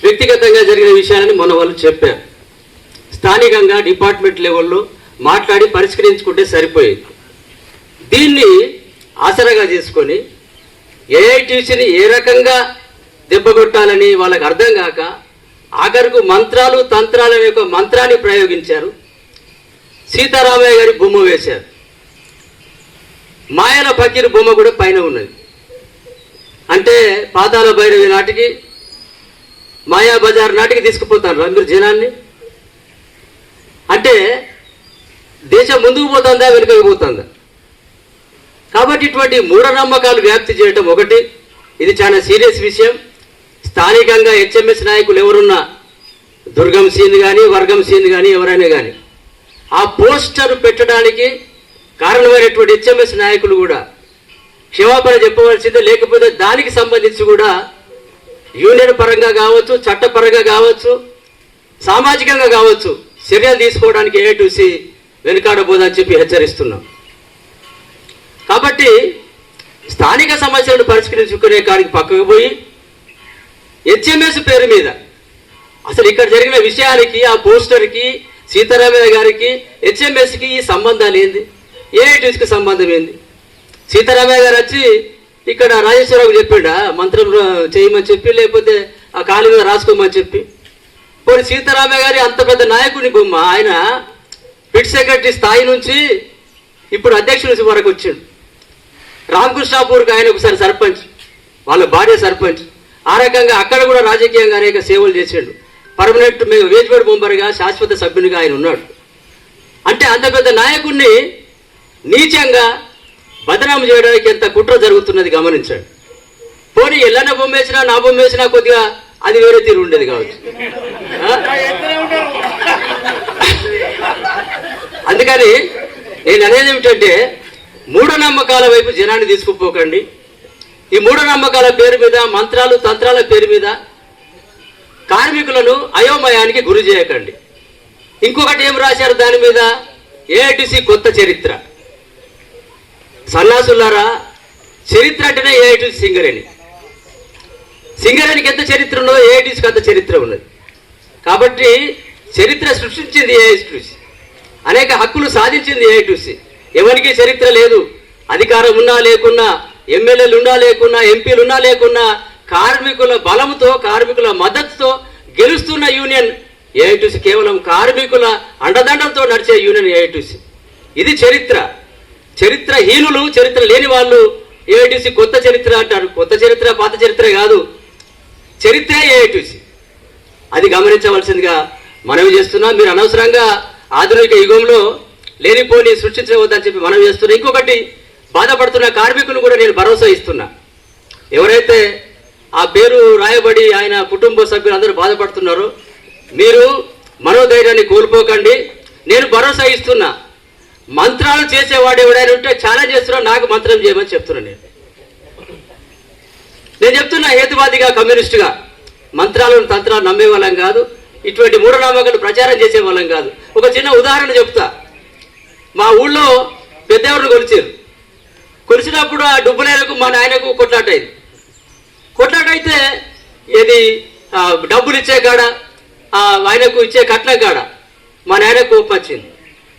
వ్యక్తిగతంగా జరిగిన విషయాలని మన వాళ్ళు చెప్పారు. స్థానికంగా డిపార్ట్మెంట్ లెవెల్లో మాట్లాడి పరిష్కరించుకుంటే సరిపోయేది. దీన్ని ఆసరాగా చేసుకొని ఏఐటీసీని ఏ రకంగా దెబ్బకొట్టాలని వాళ్ళకి అర్థం కాక ఆఖరుకు మంత్రాలు తంత్రాలు అనే ఒక మంత్రాన్ని ప్రయోగించారు. సీతారామయ్య గారి బొమ్మ వేశారు. మాయల ఫకీర్ బొమ్మ కూడా పైన ఉన్నది. అంటే పాతాల భైరవి నాటికి, మాయా బజార్ నాటికి తీసుకుపోతారు అందరు జనాన్ని. అంటే దేశం ముందుకు పోతుందా, వెనుకకు పోతుందా? కాబట్టి ఇటువంటి మూఢనమ్మకాలు వ్యాప్తి చేయటం ఒకటి, ఇది చాలా సీరియస్ విషయం. స్థానికంగా హెచ్ఎంఎస్ నాయకులు ఎవరున్నా, దుర్గం సీన్ కానీ వర్గం సీన్ కానీ ఎవరైనా కానీ ఆ పోస్టర్ పెట్టడానికి కారణమైనటువంటి హెచ్ఎంఎస్ నాయకులు కూడా క్షమాపణ చెప్పవలసిందే. లేకపోతే దానికి సంబంధించి కూడా యూనియన్ పరంగా కావచ్చు, చట్టపరంగా కావచ్చు, సామాజికంగా కావచ్చు చర్యలు తీసుకోవడానికి ఏఐటీసీ వెనుకాడబోదని చెప్పి హెచ్చరిస్తున్నాం. కాబట్టి స్థానిక సమస్యలను పరిష్కరించుకునే కాడికి పక్కకు పోయి హెచ్ఎంఎస్ పేరు మీద అసలు ఇక్కడ జరిగిన విషయానికి, ఆ పోస్టర్కి, సీతారామయ్య గారికి, హెచ్ఎంఎస్కి ఈ సంబంధాలు ఏంది? ఏఐటీసీకి సంబంధం ఏంది? సీతారామయ్య గారు వచ్చి ఇక్కడ రాజేశ్వరరావు చెప్పిండా మంత్రం చేయమని చెప్పి, లేకపోతే ఆ కాలు మీద రాసుకోమని చెప్పి. పోనీ సీతారామయ్య గారి అంత పెద్ద నాయకుని బొమ్మ ఆయన పిట్ సెక్రటరీ స్థాయి నుంచి ఇప్పుడు అధ్యక్షుడి వరకు వచ్చాడు. రామకృష్ణాపూర్కి ఆయన ఒకసారి సర్పంచ్, వాళ్ళ భార్య సర్పంచ్. ఆ రకంగా అక్కడ కూడా రాజకీయంగా అనేక సేవలు చేసాడు. పర్మనెంట్ వేజ్బడి బొంబర్గా శాశ్వత సభ్యునిగా ఆయన ఉన్నాడు. అంటే అంత పెద్ద నాయకుడిని నీచంగా బదనాము చేయడానికి ఎంత కుట్ర జరుగుతున్నది గమనించాడు. పోనీ ఎల్లన్న బొమ్మ వేసినా నా బొమ్మ వేసినా కొద్దిగా అది వేరే తీరు ఉండేది కావచ్చు. అందుకని నేను అనేది ఏమిటంటే మూఢనమ్మకాల వైపు జనాన్ని తీసుకుపోకండి. ఈ మూఢనమ్మకాల పేరు మీద, మంత్రాలు తంత్రాల పేరు మీద కార్మికులను అయోమయానికి గురి చేయకండి. ఇంకొకటి ఏం రాశారు దాని మీద, ఏఐటీసీ కొత్త చరిత్ర. సన్నాసులారా, చరిత్ర అంటేనే ఏఐటీసీ సింగరేణి. సింగరేణికి ఎంత చరిత్ర ఉన్నదో ఏఐటీసీకి అంత చరిత్ర ఉన్నది. కాబట్టి చరిత్ర సృష్టించింది ఏఐటీసీ, అనేక హక్కులు సాధించింది ఏఐటీసీ. ఎవరికి చరిత్ర లేదు. అధికారం ఉన్నా లేకున్నా, ఎమ్మెల్యేలు ఉన్నా లేకున్నా, ఎంపీలు ఉన్నా లేకున్నా, కార్మికుల బలంతో, కార్మికుల మద్దతుతో గెలుస్తున్న యూనియన్ ఏఐటీసీ. కేవలం కార్మికుల అండదండలతో నడిచే యూనియన్ ఏఐటీసీ. ఇది చరిత్ర. చరిత్రహీనులు, చరిత్ర లేని వాళ్ళు ఏఐటీసీ కొత్త చరిత్ర అంటారు. కొత్త చరిత్ర పాత చరిత్ర కాదు, చరిత్రే ఏఐటీసీ. అది గమనించవలసిందిగా మనవి చేస్తున్నా. మీరు అనవసరంగా ఆధునిక యుగంలో లేనిపోని సృష్టించవద్దని చెప్పి మనవి చేస్తున్నా. ఇంకొకటి, బాధపడుతున్న కార్మికులు కూడా నేను భరోసా ఇస్తున్నా. ఎవరైతే ఆ పేరు రాయబడి ఆయన కుటుంబ సభ్యులు అందరూ బాధపడుతున్నారో మీరు మనోధైర్యాన్ని కోల్పోకండి. నేను భరోసా ఇస్తున్నా. మంత్రాలు చేసేవాడు ఎవడైనా ఉంటే ఛాలెంజ్ చేస్తున్నా, నాకు మంత్రం చేయమని చెప్తున్నా. నేను చెప్తున్నా హేతువాదిగా, కమ్యూనిస్టుగా. మంత్రాలను తంత్రాలు నమ్మే వాళ్ళం కాదు, ఇటువంటి మూఢనమ్మకాలు ప్రచారం చేసే వాళ్ళం కాదు. ఒక చిన్న ఉదాహరణ చెప్తా. మా ఊళ్ళో పెద్దెవరిని కొలిచినప్పుడు ఆ డుబ్బులేలకు మా నాయనకు కొట్లాట అయింది. కొట్లాట అయితే ఇది డబ్బులు ఇచ్చే కాడ, ఆయనకు ఇచ్చే కట్నం కాడ మా నాయనకు కోపం వచ్చింది.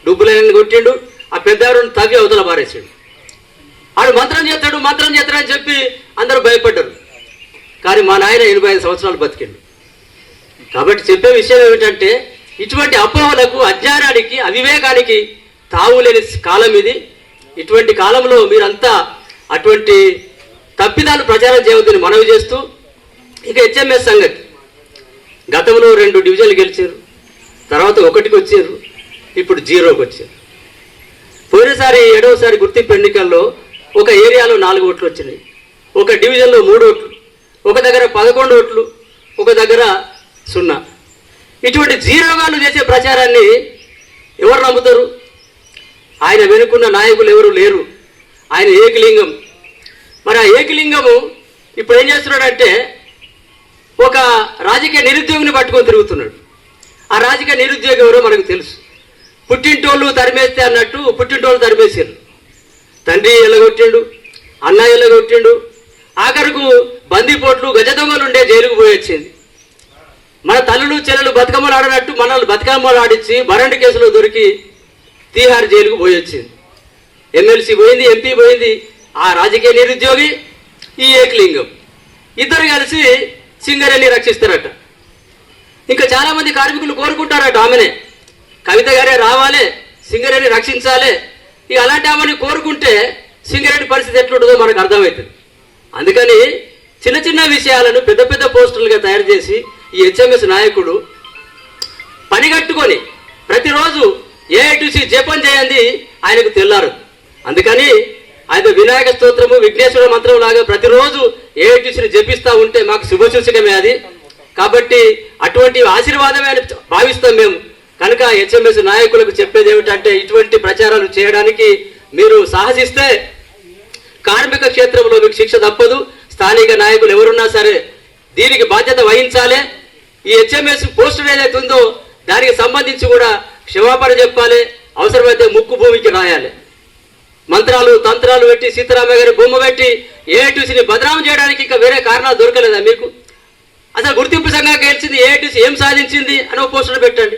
డుబ్బులేని కొట్టిండు, ఆ పెద్దవారిని తవ్వి అవతల పారేసాడు. ఆడు మంత్రం చేస్తాడని చెప్పి అందరూ భయపడ్డారు. కానీ మా నాయన 85 సంవత్సరాలు బతికిండు. కాబట్టి చెప్పే విషయం ఏమిటంటే ఇటువంటి అపోహలకు, అజ్ఞానానికి, అవివేకానికి తావులేని కాలం ఇది. ఇటువంటి కాలంలో మీరంతా అటువంటి తప్పిదాలు ప్రచారం చేయవద్దని మనవి చేస్తూ, ఇక హెచ్ఎంఎస్ సంగతి. గతంలో 2 డివిజన్లు గెలిచారు, తర్వాత 1కి వచ్చారు, ఇప్పుడు 0కి వచ్చారు. పోయినసారి 7వసారి గుర్తింపు ఎన్నికల్లో ఒక ఏరియాలో 4 ఓట్లు వచ్చినాయి, ఒక డివిజన్లో 3 ఓట్లు, ఒక దగ్గర 11 ఓట్లు, ఒక దగ్గర 0. ఇటువంటి జీరోగాలు చేసే ప్రచారాన్ని ఎవరు నమ్ముతారు? ఆయన వెనుకున్న నాయకులు ఎవరు లేరు. ఆయన ఏకలింగం. మరి ఆ ఏకలింగము ఇప్పుడు ఏం చేస్తున్నాడంటే ఒక రాజకీయ నిరుద్యోగిని పట్టుకొని తిరుగుతున్నాడు. ఆ రాజకీయ నిరుద్యోగి ఎవరో మనకు తెలుసు. పుట్టింటోళ్ళు తరిమేస్తే అన్నట్టు పుట్టింటోళ్ళు తరిమేసారు. తండ్రి ఎల్లగొట్టిండు, అన్న ఎల్లగొట్టిండు, ఆఖరుకు బందీపోట్లు, గజ దొంగలు ఉండే జైలుకు పోయి వచ్చింది. మన తల్లులు చెల్లెలు బతుకమ్మలు ఆడినట్టు మనల్ని బతుకమ్మలు ఆడించి బరండి కేసులో దొరికి తీహార్ జైలుకు పోయి వచ్చింది. ఎమ్మెల్సీ పోయింది, ఎంపీ పోయింది. ఆ రాజకీయ నిరుద్యోగి, ఈ ఏకలింగం ఇద్దరు కలిసి సింగరేణి రక్షిస్తారట. ఇంకా చాలా మంది కార్మికులు కోరుకుంటారట ఆమెనే, కవిత గారే రావాలి, సింగరేణి రక్షించాలి. ఇక అలాంటి ఆమెని కోరుకుంటే సింగరేణి పరిస్థితి ఎట్లుంటుందో మనకు అర్థమవుతుంది. అందుకని చిన్న చిన్న విషయాలను పెద్ద పెద్ద పోస్టులుగా తయారు చేసి ఈ హెచ్ఎంఎస్ నాయకుడు పనిగట్టుకొని ప్రతిరోజు ఏఐటీసీ జపం చేయండి ఆయనకు తెల్లారు. అందుకని ఆయన వినాయక స్తోత్రము, విఘ్నేశ్వర మంత్రం లాగా ప్రతిరోజు ఏఐటీసీని జపిస్తూ ఉంటే మాకు శుభసూచకమే అది. కాబట్టి అటువంటి ఆశీర్వాదమే అని భావిస్తాం మేము. కనుక హెచ్ఎంఎస్ నాయకులకు చెప్పేది ఏమిటంటే ఇటువంటి ప్రచారాలు చేయడానికి మీరు సాహసిస్తే కార్మిక క్షేత్రంలో మీకు శిక్ష తప్పదు. స్థానిక నాయకులు ఎవరున్నా సరే దీనికి బాధ్యత వహించాలి. ఈ హెచ్ఎంఎస్ పోస్టర్ ఏదైతే ఉందో దానికి సంబంధించి కూడా క్షమాపణ చెప్పాలి. అవసరమైతే ముక్కు భూమికి రాయాలి. మంత్రాలు తంత్రాలు పెట్టి సీతారామయ్య గారి బొమ్మ పెట్టి ఏఐటీసీని బదనాం చేయడానికి ఇంకా వేరే కారణాలు దొరకలేదా మీకు? అసలు గుర్తింపు సంఘం గెలిచింది ఏఐటీసీ ఏం సాధించింది అని ఒక పోస్టర్ పెట్టండి.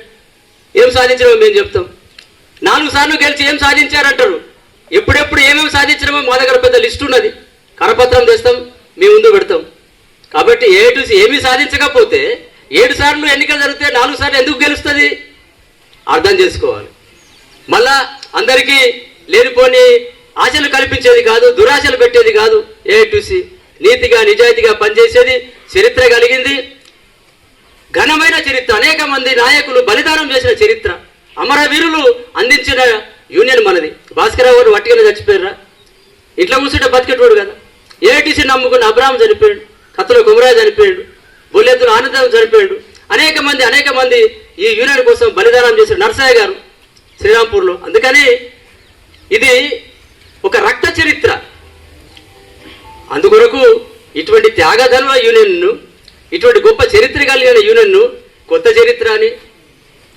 ఏం సాధించడమో మేము చెప్తాం. 4 సార్లు గెలిచి ఏం సాధించారంటారు. ఎప్పుడెప్పుడు ఏమేమి సాధించడమో మా దగ్గర పెద్ద లిస్ట్ ఉన్నది. కరపత్రం తెస్తాం, మీ ముందు పెడతాం. కాబట్టి ఏఐటీసీ ఏమీ సాధించకపోతే 7 సార్లు ఎన్నికలు జరిగితే 4 సార్లు ఎందుకు గెలుస్తుంది అర్థం చేసుకోవాలి. మళ్ళా అందరికీ లేనిపోని ఆశలు కల్పించేది కాదు, దురాశలు పెట్టేది కాదు. ఏఐటీసీ నీతిగా నిజాయితీగా పనిచేసేది, చరిత్ర కలిగింది, ఘనమైన చరిత్ర, అనేక మంది నాయకులు బలిదానం చేసిన చరిత్ర, అమరవీరులు అందించిన యూనియన్ మనది. భాస్కరరావు గారు వట్టిగానే చచ్చిపోయారా? ఇట్లా కూర్చుంటే బతికేటోడు కదా. ఏఐటీసీ నమ్ముకున్న అబ్రాహం చనిపోయాడు, కత్తుల కుమరాజు చనిపోయాడు, బొల్లెత్తుల ఆనందం చనిపోయాడు. అనేక మంది ఈ యూనియన్ కోసం బలిదానం చేసిన నర్సయ్య గారు శ్రీరాంపూర్లో. అందుకని ఇది ఒక రక్త చరిత్ర. అందుకొరకు ఇటువంటి త్యాగధర్మ యూనియన్ను, ఇటువంటి గొప్ప చరిత్ర కలిగిన యూనియన్ను కొత్త చరిత్ర అని,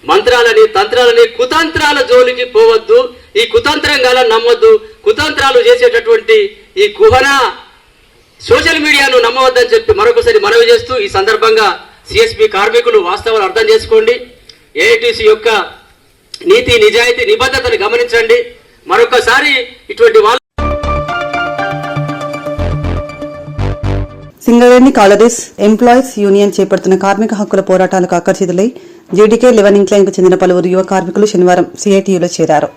మంత్రాలని, తంత్రాలని, కుతంత్రాల జోలికి పోవద్దు, ఈ కుతంత్రంగా నమ్మొద్దు, కుతంత్రాలు చేసేటటువంటి ఈ కుహన సోషల్ మీడియాను నమ్మవద్దని చెప్పి మరొకసారి మనవి చేస్తూ, ఈ సందర్భంగా సిఎస్పి కార్మికులు వాస్తవాలు అర్థం చేసుకోండి. ఏఐటీసీ యొక్క నీతి నిజాయితీ నిబద్ధతను గమనించండి. మరొకసారి ఇటువంటి వాళ్ళు సింగరేణి కాలరీస్ ఎంప్లాయీస్ యూనియన్ చేపడుతున్న కార్మిక హక్కుల పోరాటాలకు ఆకర్షితులై జీడీకే 11 ఇంక్లైన్కు చెందిన పలువురు యువ కార్మికులు శనివారం సిఐటియులో చేరారు.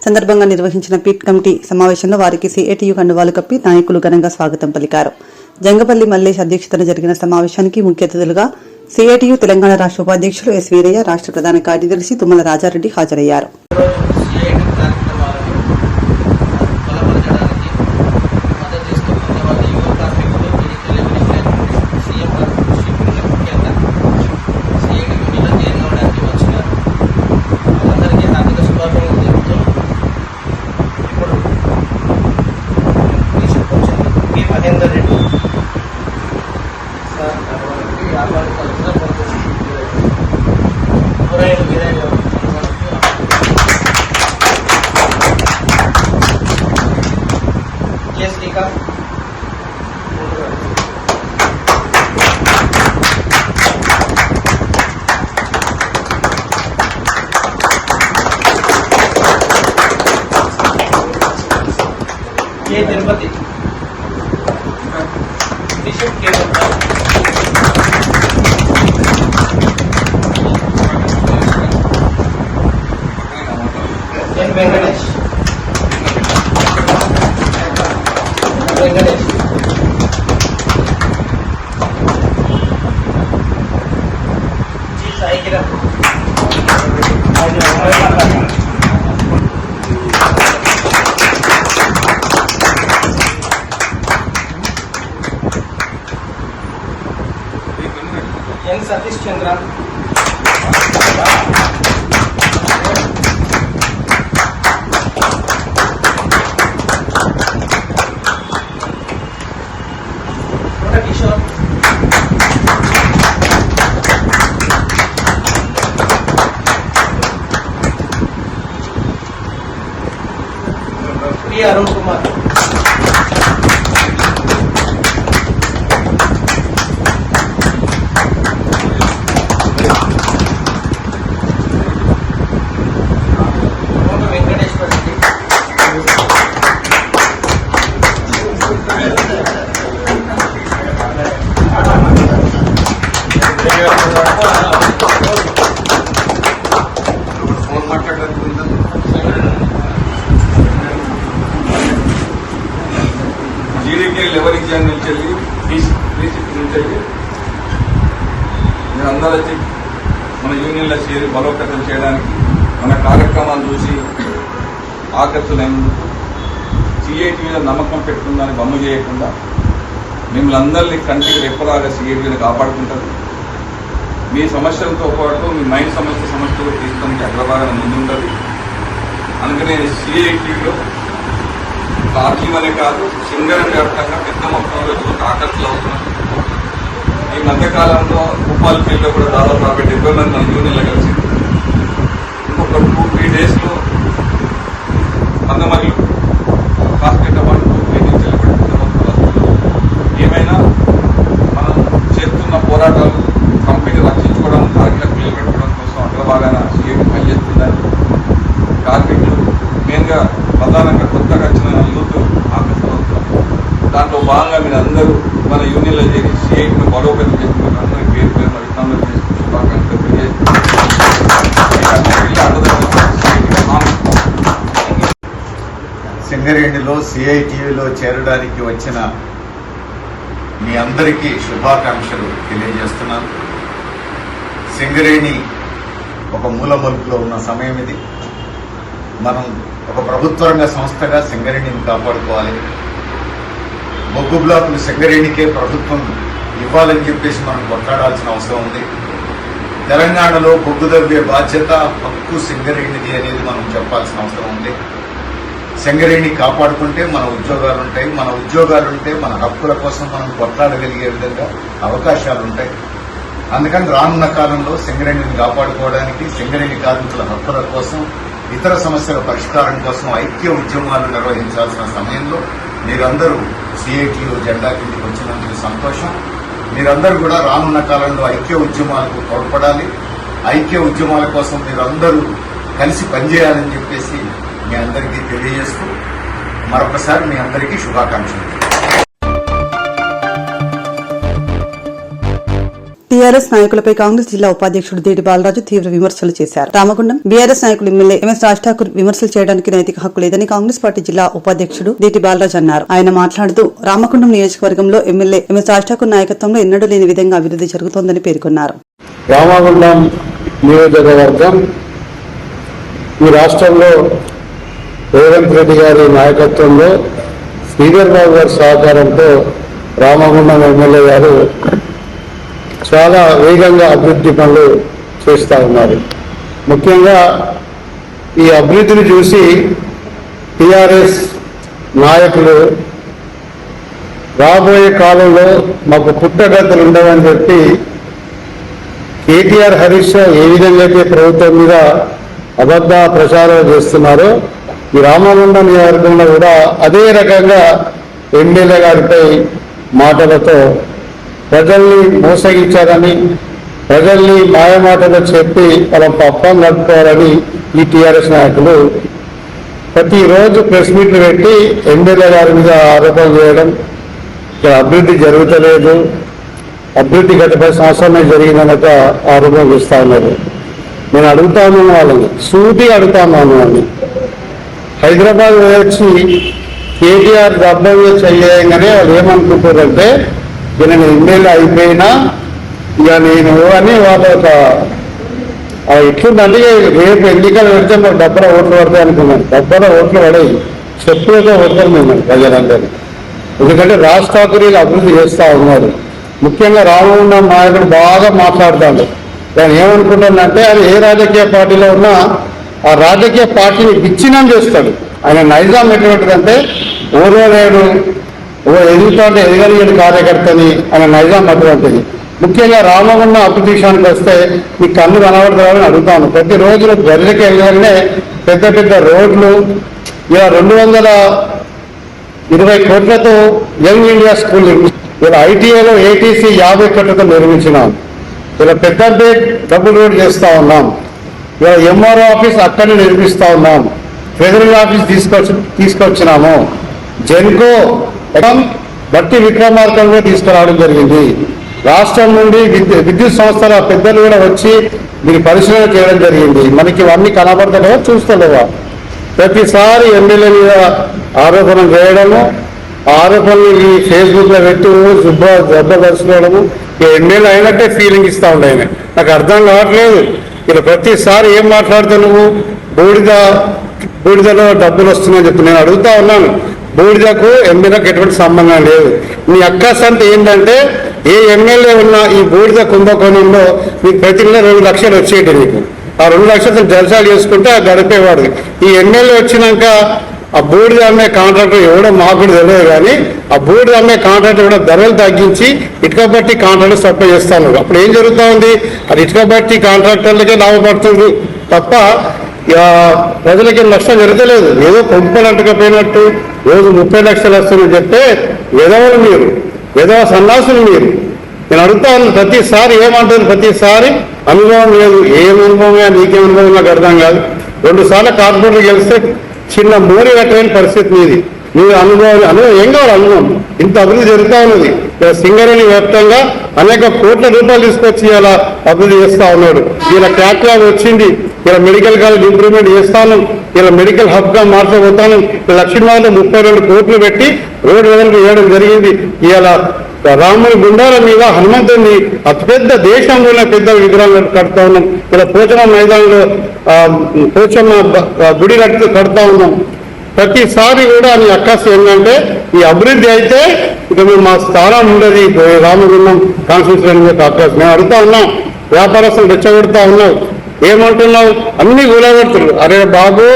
సందర్భంగా నిర్వహించిన పిట్ కమిటీ సమావేశంలో వారికి సిఐటియు కండువాలు కప్పి నాయకులు ఘనంగా స్వాగతం పలికారు. జంగపల్లి మల్లేష్ అధ్యక్షతన జరిగిన సమావేశానికి ముఖ్య అతిథులుగా సిఐటియు తెలంగాణ రాష్ట్ర ఉపాధ్యక్షులు ఎస్ వీరయ్య, రాష్ట్ర ప్రధాన కార్యదర్శి తుమ్మల రాజారెడ్డి హాజరయ్యారు. Tirupati Venkatesh Sai Kiran N Satish Chandra Kishore P Arun Kumar GDK 11 exam నుంచి వెళ్ళి మీరందరూ వచ్చి మన యూనియన్లో చేరి బలోపేతం చేయడానికి, మన కార్యక్రమాలు చూసి ఆకర్షులైనందుకు సిఐటి మీద నమ్మకం పెట్టుకుందని బొమ్మ చేయకుండా మిమ్మల్ని అందరినీ కంటికి రెప్పలాగా సిఐటిని కాపాడుకుంటారు. మీ సమస్యలతో పాటు మీ మైండ్ సమస్యలు తీసుకోవడానికి అగ్రభాగం ముందుంటుంది. అందుకని సిఐటిలో ఆర్జీవనే కాదు, సింగరేణి వ్యాప్తంగా పెద్ద మొత్తంలో యువత ఆకర్షితులు అవుతున్నారు. ఈ మధ్యకాలంలో భూపాలపల్లిలో కూడా దాదాపు 70 మంది మన యూనియన్లో కలిసింది. ఇంకొక 2-3 డేస్లో మందమల్లి కాస్కెట్ పాటు 2-3 నుంచి ఏమైనా మనం చేస్తున్న పోరాటాలు కంపెనీ రక్షించుకోవడం, కార్మికులకు నిలబెట్టుకోవడం కోసం అగ్రభాగాన సిఐటి పనిచేస్తుందని కార్మికులు మెయిన్గా ప్రధానంగా కొత్తగా వచ్చిన యూత్ ఆకర్షితులు అవుతున్నారు. దాంట్లో భాగంగా మీరు అందరూ మన యూనియన్లో చేరి సిఐటిని బలోపేతం చేసుకుంటున్నారు. అందరికీ పేరు పేరు అభినందనలు చేసుకుంటూ శుభాకాంక్షలు సింగరేణిలో సిఐటియులో చేరడానికి వచ్చిన మీ అందరికీ శుభాకాంక్షలు తెలియజేస్తున్నాను. సింగరేణి ఒక మూల మలుపులో ఉన్న సమయం ఇది. మనం ఒక ప్రభుత్వ రంగ సంస్థగా సింగరేణిని కాపాడుకోవాలి. బొగ్గు బ్లాకులు సింగరేణికే ప్రభుత్వం ఇవ్వాలని చెప్పేసి మనం కొట్లాడాల్సిన అవసరం ఉంది. తెలంగాణలో బొగ్గు దవ్వే బాధ్యత, హక్కు సింగరేణిది అనేది మనం చెప్పాల్సిన అవసరం ఉంది. సింగరేణి కాపాడుకుంటే మన ఉద్యోగాలుంటాయి, మన ఉద్యోగాలుంటే మన హక్కుల కోసం మనం కొట్లాడగలిగే విధంగా అవకాశాలుంటాయి. అందుకని రానున్న కాలంలో సింగరేణిని కాపాడుకోవడానికి, సింగరేణి కార్మికుల హక్కుల కోసం, ఇతర సమస్యల పరిష్కారం కోసం ఐక్య ఉద్యమాలు నిర్వహించాల్సిన సమయంలో మీరందరూ సిఐటియు జెండా కిందకి వచ్చినందుకు సంతోషం. మీరందరూ కూడా రానున్న కాలంలో ఐక్య ఉద్యమాలకు తోడ్పడాలి. ఐక్య ఉద్యమాల కోసం మీరందరూ కలిసి పనిచేయాలని చెప్పేసి మీ అందరికీ తెలియజేస్తూ మరొకసారి మీ అందరికీ శుభాకాంక్షలు. టీఆర్ఎస్ నాయకులపై కాంగ్రెస్ జిల్లా ఉపాధ్యక్షుడు దేడి బాలరాజు తీవ్ర విమర్శలు చేశారు. రామగుండం బీఆర్ఎస్ నాయకులు ఎమ్మెల్యే ఎంఎస్ రాజ్ ఠాకూర్ విమర్శలు చేయడానికి నైతిక హక్కు లేదని కాంగ్రెస్ పార్టీ జిల్లా ఉపాధ్యక్షుడు దేటి బాలరాజు అన్నారు. ఆయన మాట్లాడుతూ రామగుండం నియోజకవర్గంలో ఎమ్మెల్యే ఎంఎస్ రాజ్ ఠాకూర్ నాయకత్వంలో ఎన్నడూ లేని విధంగా అభివృద్ధి జరుగుతోందని పేర్కొన్నారు. రామగుండం నియోజకవర్గం ఈ రాష్ట్రంలో రేవంత్ రెడ్డి గారి నాయకత్వంలో శ్రీధర్ బాబు గారి సహకారంతో రామగుండం ఎమ్మెల్యే గారు చాలా వేగంగా అభివృద్ధి పనులు చేస్తూ ఉన్నారు. ముఖ్యంగా ఈ అభివృద్ధిని చూసి టీఆర్ఎస్ నాయకులు రాబోయే కాలంలో మాకు పుట్టగతులు ఉండవని చెప్పి కేటీఆర్ హరీష్ ఏ విధంగా అయితే ప్రభుత్వం మీద అబద్ధ ప్రచారం చేస్తున్నారో ఈ రామగుండం నియోజకవర్గంలో కూడా అదే రకంగా ఎమ్మెల్యే గారిపై మాటలతో ప్రజల్ని మోసగించారని, ప్రజల్ని మాయమాటలు చెప్పి వాళ్ళ పప్పం నడుపుకోవాలని ఈ టీఆర్ఎస్ నాయకులు ప్రతిరోజు ప్రెస్ మీట్లు పెట్టి ఎమ్మెల్యే గారి మీద ఆరోపణ చేయడం, ఇక్కడ అభివృద్ధి జరుగుతలేదు, అభివృద్ధి గత 10 సంవత్సరాలే జరిగిందనక ఆరోపణ చేస్తా ఉన్నారు. నేను అడుగుతా ఉన్నాను, వాళ్ళని సూటిగా అడుగుతా ఉన్నాను. వాళ్ళని హైదరాబాద్ వచ్చి కేటీఆర్ డబ్బు చేయగానే వాళ్ళు ఏమనుకుంటారంటే ఇక నేను ఎమ్మెల్యే అయిపోయినా ఇక నేను అని వాళ్ళ ఒక ఎట్లుందంటే రేపు ఎన్నికలు పెడితే మాకు డబ్బుల ఓట్లు పడతాయి అనుకున్నాను. డబ్బుల ఓట్లు పడేవి చెప్పులతో ఓట్లు మేము ప్రజలందరినీ. ఎందుకంటే రాజ్ ఠాకూర్ అభివృద్ధి చేస్తూ ఉన్నారు. ముఖ్యంగా రామగుండం నాయకుడు బాగా మాట్లాడుతాడు. ఆయన ఏమనుకుంటానంటే అది ఏ రాజకీయ పార్టీలో ఉన్నా ఆ రాజకీయ పార్టీని విచ్ఛిన్నం చేస్తాడు. ఆయన నైజాం ఎటువంటిదంటే ఓర్వలేడు, ఎదుగుతుంటే ఎదగలిగిన కార్యకర్తని ఆయన నైజాం అటువంటిది. ముఖ్యంగా రామగుండం అభివృద్ధి విషయానికి వస్తే మీ కన్ను కనబడతారని అడుగుతాను. ప్రతిరోజు గదిలకి వెళ్ళగానే పెద్ద పెద్ద రోడ్లు, ఇలా 220 కోట్లతో యంగ్ ఇండియా స్కూల్ ఇలా ఐటీఐలో ఏటీసీ 50 కోట్లతో నిర్మించినాం. ఇలా పెద్దపేట డబుల్ రోడ్ చేస్తూ ఉన్నాం. ఇలా ఎంఆర్ఓ ఆఫీస్ అక్కడనే నిర్మిస్తూ ఉన్నాం. Federal office తీసుకొచ్చినాము. జెన్కో బట్టి విక్రమార్కంగా తీసుకురావడం జరిగింది. రాష్ట్రం నుండి విద్యుత్ సంస్థల పెద్దలు కూడా వచ్చి దీన్ని పరిశీలన చేయడం జరిగింది. మనకి ఇవన్నీ కనబడతలేవా, చూస్తలేవా? ప్రతిసారి ఎమ్మెల్యే మీద ఆరోపణ చేయడము, ఆరోపణలు ఈ ఫేస్బుక్లో పెట్టి జబ్బపరుచుకోవడము, ఎమ్మెల్యే అయినట్టే ఫీలింగ్ ఇస్తూ ఉండే. నాకు అర్థం కావట్లేదు. ఇలా ప్రతిసారి ఏం మాట్లాడుతావు నువ్వు? బూడిదలో డబ్బులు వస్తున్నాయని చెప్పి నేను అడుగుతా ఉన్నాను. బూడిదకు ఎమ్మెల్యేకు ఎటువంటి సంబంధం లేదు. నీ అక్కసంత ఏంటంటే ఏ ఎమ్మెల్యే ఉన్నా ఈ బూడిద కుంభకోణంలో నీకు ప్రతి నెల 2 లక్షలు వచ్చేటి. నీకు ఆ 2 లక్షలతో జలసాలు చేసుకుంటే గడిపేవాడు. ఈ ఎమ్మెల్యే వచ్చినాక ఆ బూడిద అమ్మే కాంట్రాక్టర్ ఎవడో మాకు కూడా తెలియదు, కానీ ఆ బూడిద అమ్మే కాంట్రాక్టర్ కూడా ధరలు తగ్గించి ఇటుక బట్టి కాంట్రాక్టర్ సప్లై చేస్తాను. అప్పుడు ఏం జరుగుతూ ఉంది? అది ఇటుక బట్టి కాంట్రాక్టర్లకే లాభపడుతుంది తప్ప ప్రజలకి నష్టం జరగలేదు. ఏదో కొంపలు అంటకపోయినట్టు రోజు 30 లక్షలు వస్తుందని చెప్తే విధవలు మీరు, విధవ సన్నాసులు మీరు. నేను అడుగుతా ఉన్నాను ప్రతిసారి ఏమంటుంది? ప్రతిసారి అనుభవం లేదు. ఏం అనుభవమే, నీకేం అనుభవం నాకు అర్థం కాదు. 2 సార్లు కార్పొరేటర్ గెలిస్తే చిన్న మూరి కట్టలేని పరిస్థితి మీది. మీ అనుభవం ఏం కావాలి అనుభవం ఇంత అభివృద్ధి జరుగుతూ ఉన్నది. సింగరేణి వ్యాప్తంగా అనేక కోట్ల రూపాయలు తీసుకొచ్చి ఇలా అభివృద్ధి చేస్తా ఉన్నాడు. ఇలా క్యాట్లాగ్ వచ్చింది, ఇలా మెడికల్ కాలేజ్ ఇంప్రూవ్మెంట్ చేస్తాను, ఇలా మెడికల్ హబ్ గా మార్చబోతాను. లక్ష్మీవారిలో 32 కోట్లు పెట్టి రోడ్డు వెడల్పు చేయడం జరిగింది. ఇలా రాముని గుండాల మీద హనుమంతుని అతిపెద్ద దేశంలోనే పెద్ద విగ్రహాలు కడతా ఉన్నాం. ఇలా పోచమ్మ మైదానంలో పోచమ్మ గుడి కడతా ఉన్నాం. ప్రతిసారి కూడా నీ అక్కసు ఏంటంటే ఈ అభివృద్ధి అయితే ఇక మేము మా స్థానం ఉండదు. రామగుండం కాన్స్టిట్యూన్సీ అక్కసు మేము అడుగుతా ఉన్నాం. వ్యాపారస్తులు రెచ్చగొడతా ఉన్నావు, ఏమంటున్నావు? అన్ని కూలగొడుతున్నారు. అరే బాబు,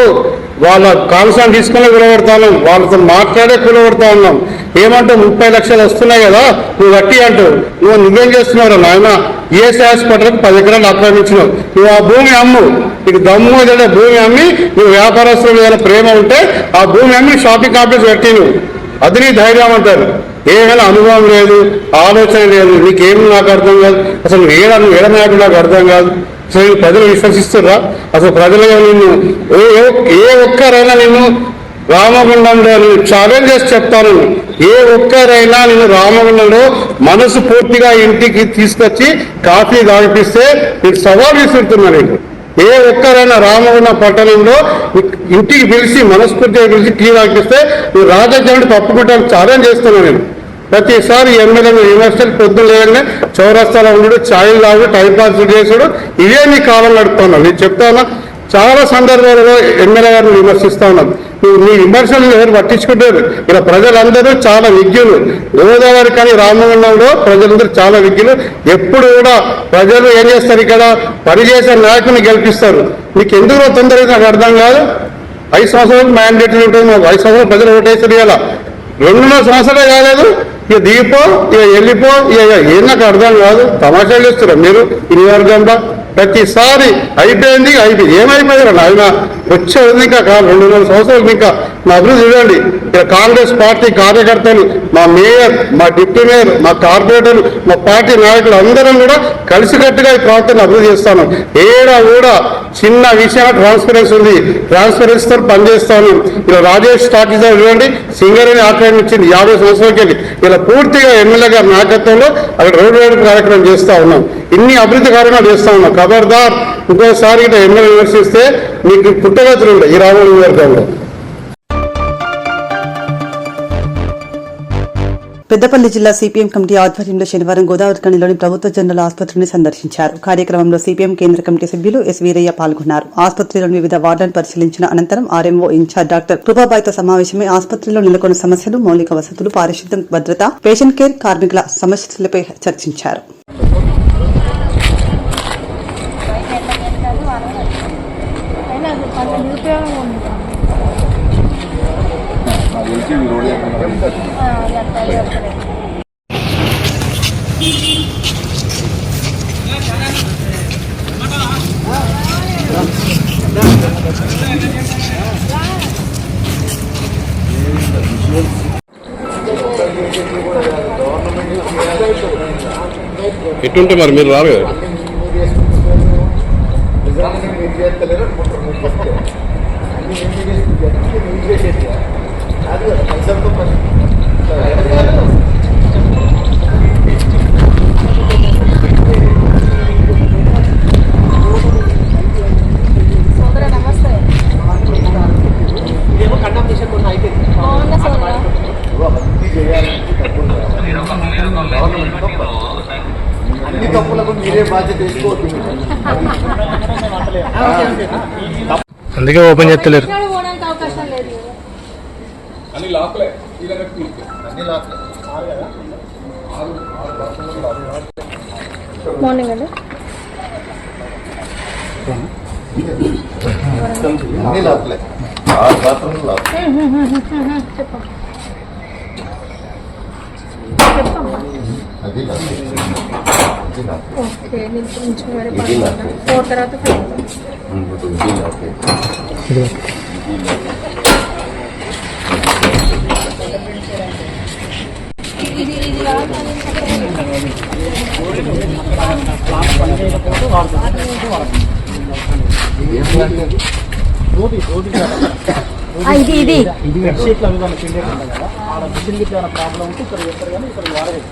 వాళ్ళ కాన్సన్ తీసుకునే కూలగొడతాను, వాళ్ళతో మాట్లాడే కూలగొడతా ఉన్నాం. ఏమంటావు? 30 లక్షలు వస్తున్నాయి కదా నువ్వు వట్టి అంటావు. నువ్వేం చేస్తున్నావు నాయన? ఈఎస్ఐ హాస్పిటల్కి 10 ఎకరాలు ఆక్రమించినావు. నువ్వు ఆ భూమి అమ్ము, నీకు దమ్ము ఏదైనా భూమి అమ్మి నువ్వు వ్యాపారస్తులు ఏదైనా ప్రేమ ఉంటే ఆ భూమి అమ్మి షాపింగ్ కాంప్లెక్స్ పెట్టి నువ్వు అది నీ ధైర్యం అంటారు. ఏమైనా అనుభవం లేదు, ఆలోచన లేదు, నీకేమి నాకు అర్థం కాదు. అసలు నువ్వు ఏడనాయకుడు నాకు అర్థం కాదు. అసలు ప్రజలు విశ్వసిస్తుర్రా? అసలు ప్రజలు నిన్ను ఏ ఒక్కరైనా నిన్ను రామగుండంలో నేను ఛాలెంజ్ చేసి చెప్తాను, ఏ ఒక్కరైనా నేను రామగుండంలో మనసు పూర్తిగా ఇంటికి తీసుకొచ్చి కాఫీ తాగిపిస్తే నేను సవాల్ విసురుతున్నా. నేను ఏ ఒక్కరైనా రామగుండం పట్టణంలో ఇంటికి పిలిచి మనస్ఫూర్తిగా పిలిచి టీ తాగిపిస్తే నువ్వు రాజకీయాన్ని తప్పుకుంటాను ఛాలెంజ్ చేస్తున్నాను. నేను ప్రతిసారి ఎమ్మెల్యేలు విమర్శలు పొద్దున లేదంటే చౌరస్తాలో ఉండడు, ఛాయలు తాగు, టైంపాస్ చేసుడు, ఇవే నీ కాలం నడుపుతున్నావు. నేను చెప్తానా, చాలా సందర్భాలలో ఎమ్మెల్యే గారిని విమర్శిస్తా ఉన్నాను. నీ విమర్శలు ఎవరు పట్టించుకుంటారు? ఇలా ప్రజలందరూ చాలా విజ్ఞులు. గోదావరి కానీ రామగుండంలో ప్రజలందరూ చాలా విజ్ఞులు. ఎప్పుడు కూడా ప్రజలు ఏం చేస్తారు, ఇక్కడ పనిచేసే నాయకుని గెలిపిస్తారు. నీకు ఎందుకు తొందరగా నాకు అర్థం కాదు. 5 సంవత్సరాలు మ్యాండేటరీ ఉంటుంది. మాకు 5 సంవత్సరాలు ప్రజలు ఓటేస్తారు. ఇలా 2.5 సంవత్సరాలే కాలేదు. ఇక దిగిపో, ఇక వెళ్ళిపో, ఇక ఏం నాకు అర్థం కాదు. తమాషాలు చేస్తారు మీరు ఈ నియోజకవర్గంలో. ప్రతిసారి అయిపోయింది ఏమైపోయారు ఆయన వచ్చేది ఇంకా 2.5 సంవత్సరాలు ఇంకా మా అభివృద్ధి చూడండి. ఇక్కడ కాంగ్రెస్ పార్టీ కార్యకర్తలు, మా మేయర్, మా డిప్యూటీ మేయర్, మా కార్పొరేటర్లు, మా పార్టీ నాయకులు అందరం కూడా కలిసికట్టుగా ఈ ప్రాంతాన్ని అభివృద్ధి చేస్తాను. ఏడా కూడా చిన్న విషయం ట్రాన్స్పరెన్సీ ఉంది, ట్రాన్స్పరెన్సీతో పనిచేస్తాను. ఇలా రాజేష్ టాకీస్ చూడండి, సింగరేణి ఆక్రమించింది 50 సంవత్సరాలకి వెళ్ళి. ఇలా పూర్తిగా ఎమ్మెల్యే గారి నాయకత్వంలో అక్కడ రోడ్డు వేడుక కార్యక్రమం చేస్తా ఉన్నాం. ఇన్ని అభివృద్ధి కార్యక్రమాలు చేస్తా ఉన్నాం. ఖబర్దార్ ఇంకోసారి ఇట్లా ఎమ్మెల్యే విమర్శిస్తే మీకు పుట్టగతులు ఉంటాయి ఈ రామగుండం నియోజకవర్గంలో. పెద్దపల్లి జిల్లా సిపిఎం కమిటీ ఆధ్వర్యంలో శనివారం గోదావరిఖనిలోని ప్రభుత్వ జనరల్ ఆసుపత్రిని సందర్శించారు. కార్యక్రమంలో సిపిఎం కేంద్ర కమిటీ సభ్యులు ఎస్ వీరయ్య పాల్గొన్నారు. ఆసుపత్రిలోని వివిధ వార్డులను పరిశీలించిన అనంతరం ఆర్ఎంఓ ఇన్ఛార్జ్ డాక్టర్ కృపాబాయితో సమావేశమై ఆసుపత్రిలో నెలకొన్న సమస్యలు, మౌలిక వసతులు, పారిశుద్ధ్యం, భద్రత, పేషెంట్ కేర్, కార్మికుల సమస్యలపై చర్చించారు. ఎట్టుంటే మరి మీరు రారు కదా. అన్ని తప్పులకు మీరే బాధ్యత తీసుకోవద్దు. అందుకే ఓపెన్ చేస్తలేరు. మార్నింగ్ అండి అన్ని లాక్లే, 6 బాత్రూమ్లు లాక్. అది ఓకే, నేను కొంచెం వేరే పని 4 తర్వాత ఇది ఇది ఇది బెడ్షీట్లు అవి కానీ పిండి ఉంటుంది కదా ఆడ మిషన్ గిట్ల ఏమైనా ప్రాబ్లం ఉంటే ఇక్కడ చెప్తారు కానీ ఇక్కడ వాడలేదు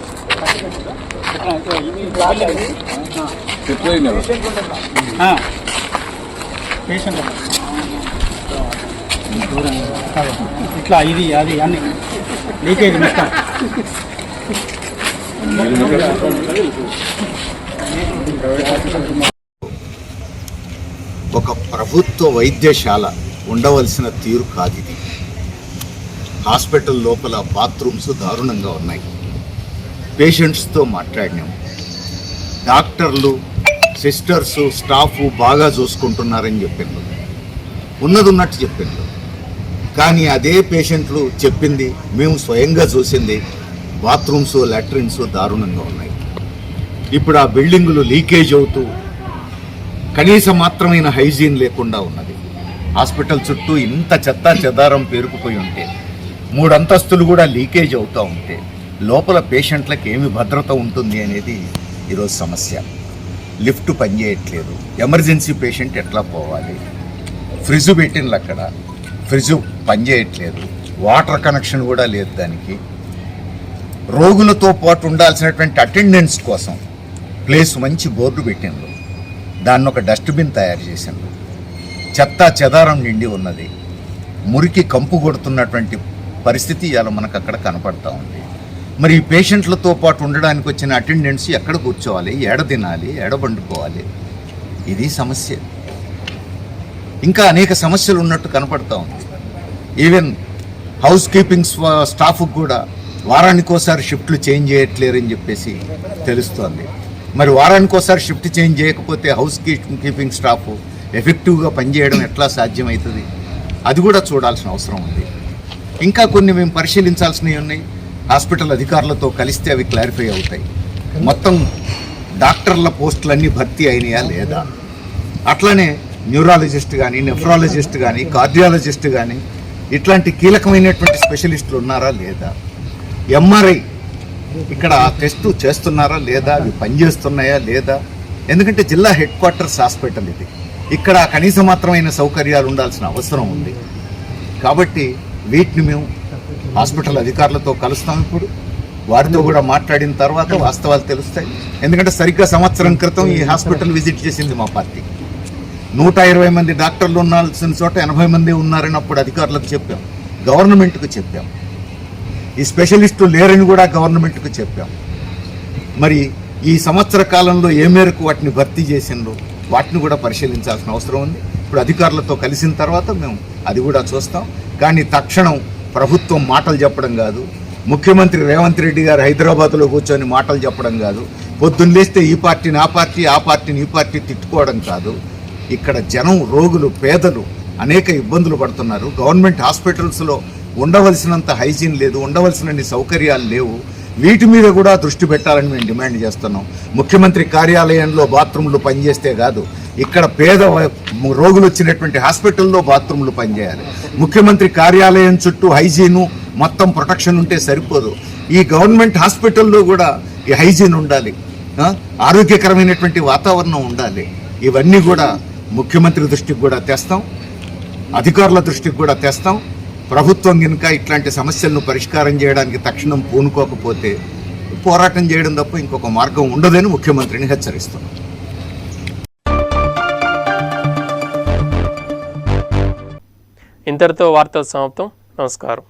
పేషెంట్ ఇట్లా ఇది అది అన్ని లీకేజ్ మొత్తం ఒక ప్రభుత్వ వైద్యశాల ఉండవలసిన తీరు కాదు ఇది. హాస్పిటల్ లోపల బాత్రూమ్స్ దారుణంగా ఉన్నాయి. పేషెంట్స్తో మాట్లాడినాం. డాక్టర్లు, సిస్టర్సు, స్టాఫ్ బాగా చూసుకుంటున్నారని చెప్పిండ్రు, ఉన్నది ఉన్నట్టు చెప్పిండ్రు. కానీ అదే పేషెంట్లు చెప్పింది మేము స్వయంగా చూసింది బాత్రూమ్స్, లాట్రిన్స్ దారుణంగా ఉన్నాయి. ఇప్పుడు ఆ బిల్డింగులు లీకేజ్ అవుతూ కనీస మాత్రమైన హైజీన్ లేకుండా ఉన్నది. హాస్పిటల్ చుట్టూ ఇంత చెత్తా చెదారం పేరుకుపోయి ఉంటే, 3 అంతస్తులు కూడా లీకేజ్ అవుతూ ఉంటే లోపల పేషెంట్లకు ఏమి భద్రత ఉంటుంది అనేది ఈరోజు సమస్య. లిఫ్ట్ పనిచేయట్లేదు. ఎమర్జెన్సీ పేషెంట్ ఎట్లా పోవాలి? ఫ్రిడ్జ్ పెట్టినట్లు అక్కడ ఫ్రిడ్జ్ పనిచేయట్లేదు. వాటర్ కనెక్షన్ కూడా లేదు దానికి. రోగులతో పాటు ఉండాల్సినటువంటి అటెండెన్స్ కోసం ప్లేస్ మంచి బోర్డు పెట్టిండ్రు. దాన్ని ఒక డస్ట్బిన్ తయారు చేసిండ్రు. చెత్త చెదారం నిండి ఉన్నది. మురికి కంపు కొడుతున్నటువంటి పరిస్థితి ఇవాళ మనకు అక్కడ కనపడతా ఉంది. మరి ఈ పేషెంట్లతో పాటు ఉండడానికి వచ్చిన అటెండెన్స్ ఎక్కడ కూర్చోవాలి, ఏడ తినాలి, ఏడ పండుకోవాలి? ఇది సమస్య. ఇంకా అనేక సమస్యలు ఉన్నట్టు కనపడతా ఉంది. ఈవెన్ హౌస్ కీపింగ్ స్టాఫ్కి కూడా వారానికోసారి షిఫ్ట్లు చేంజ్ చేయట్లేరని చెప్పేసి తెలుస్తోంది. మరి వారానికోసారి షిఫ్ట్ చేంజ్ చేయకపోతే హౌస్ కీపింగ్ స్టాఫ్ ఎఫెక్టివ్గా పనిచేయడం ఎట్లా సాధ్యమవుతుంది? అది కూడా చూడాల్సిన అవసరం ఉంది. ఇంకా కొన్ని మేము పరిశీలించాల్సినవి ఉన్నాయి. హాస్పిటల్ అధికారులతో కలిస్తే అవి క్లారిఫై అవుతాయి. మొత్తం డాక్టర్ల పోస్టులన్నీ భర్తీ అయినాయా లేదా? అట్లనే న్యూరాలజిస్ట్ కానీ, నెఫ్రాలజిస్ట్ కానీ, కార్డియాలజిస్ట్ కానీ ఇట్లాంటి కీలకమైనటువంటి స్పెషలిస్టులు ఉన్నారా లేదా? ఎంఆర్ఐ ఇక్కడ టెస్ట్ చేస్తున్నారా లేదా? అవి పనిచేస్తున్నాయా లేదా? ఎందుకంటే జిల్లా హెడ్ క్వార్టర్స్ హాస్పిటల్ ఇది. ఇక్కడ కనీస మాత్రమైన సౌకర్యాలు ఉండాల్సిన అవసరం ఉంది. కాబట్టి వీటిని మేము హాస్పిటల్ అధికారులతో కలుస్తాం. ఇప్పుడు వారితో కూడా మాట్లాడిన తర్వాత వాస్తవాలు తెలుస్తాయి. ఎందుకంటే సరిగ్గా సంవత్సరం క్రితం ఈ హాస్పిటల్ విజిట్ చేసింది మా పార్టీ. 120 మంది డాక్టర్లు ఉండాల్సిన చోట 80 మంది ఉన్నారని అప్పుడు అధికారులకు చెప్పాం, గవర్నమెంట్కు చెప్పాం. ఈ స్పెషలిస్టులు లేరని కూడా గవర్నమెంట్కు చెప్పాం. మరి ఈ సంవత్సర కాలంలో ఏ మేరకు వాటిని భర్తీ చేసిండ్రు వాటిని కూడా పరిశీలించాల్సిన అవసరం ఉంది. ఇప్పుడు అధికారులతో కలిసిన తర్వాత మేము అది కూడా చూస్తాం. కానీ తక్షణం ప్రభుత్వం మాటలు చెప్పడం కాదు, ముఖ్యమంత్రి రేవంత్ రెడ్డి గారు హైదరాబాద్లో కూర్చొని మాటలు చెప్పడం కాదు, పొద్దున్న లేస్తే ఈ పార్టీని ఆ పార్టీ, ఆ పార్టీని ఈ పార్టీ తిట్టుకోవడం కాదు. ఇక్కడ జనం, రోగులు, పేదలు అనేక ఇబ్బందులు పడుతున్నారు. గవర్నమెంట్ హాస్పిటల్స్లో ఉండవలసినంత హైజీన్ లేదు, ఉండవలసినన్ని సౌకర్యాలు లేవు. వీటి మీద కూడా దృష్టి పెట్టాలని మేము డిమాండ్ చేస్తున్నాం. ముఖ్యమంత్రి కార్యాలయంలో బాత్రూంలు పనిచేస్తే కాదు, ఇక్కడ పేద రోగులు వచ్చినటువంటి హాస్పిటల్లో బాత్రూంలు పనిచేయాలి. ముఖ్యమంత్రి కార్యాలయం చుట్టూ హైజీను మొత్తం ప్రొటెక్షన్ ఉంటే సరిపోదు. ఈ గవర్నమెంట్ హాస్పిటల్లో కూడా ఈ హైజీన్ ఉండాలి, ఆరోగ్యకరమైనటువంటి వాతావరణం ఉండాలి. ఇవన్నీ కూడా ముఖ్యమంత్రి దృష్టికి కూడా తెస్తాం, అధికారుల దృష్టికి కూడా తెస్తాం. ప్రభుత్వం కనుక ఇట్లాంటి సమస్యలను పరిష్కారం చేయడానికి తక్షణం పూనుకోకపోతే పోరాటం చేయడం తప్ప ఇంకొక మార్గం ఉండదని ముఖ్యమంత్రిని హెచ్చరిస్తున్నాం. ఇంతటితో వార్తలు సమాప్తం. నమస్కారం.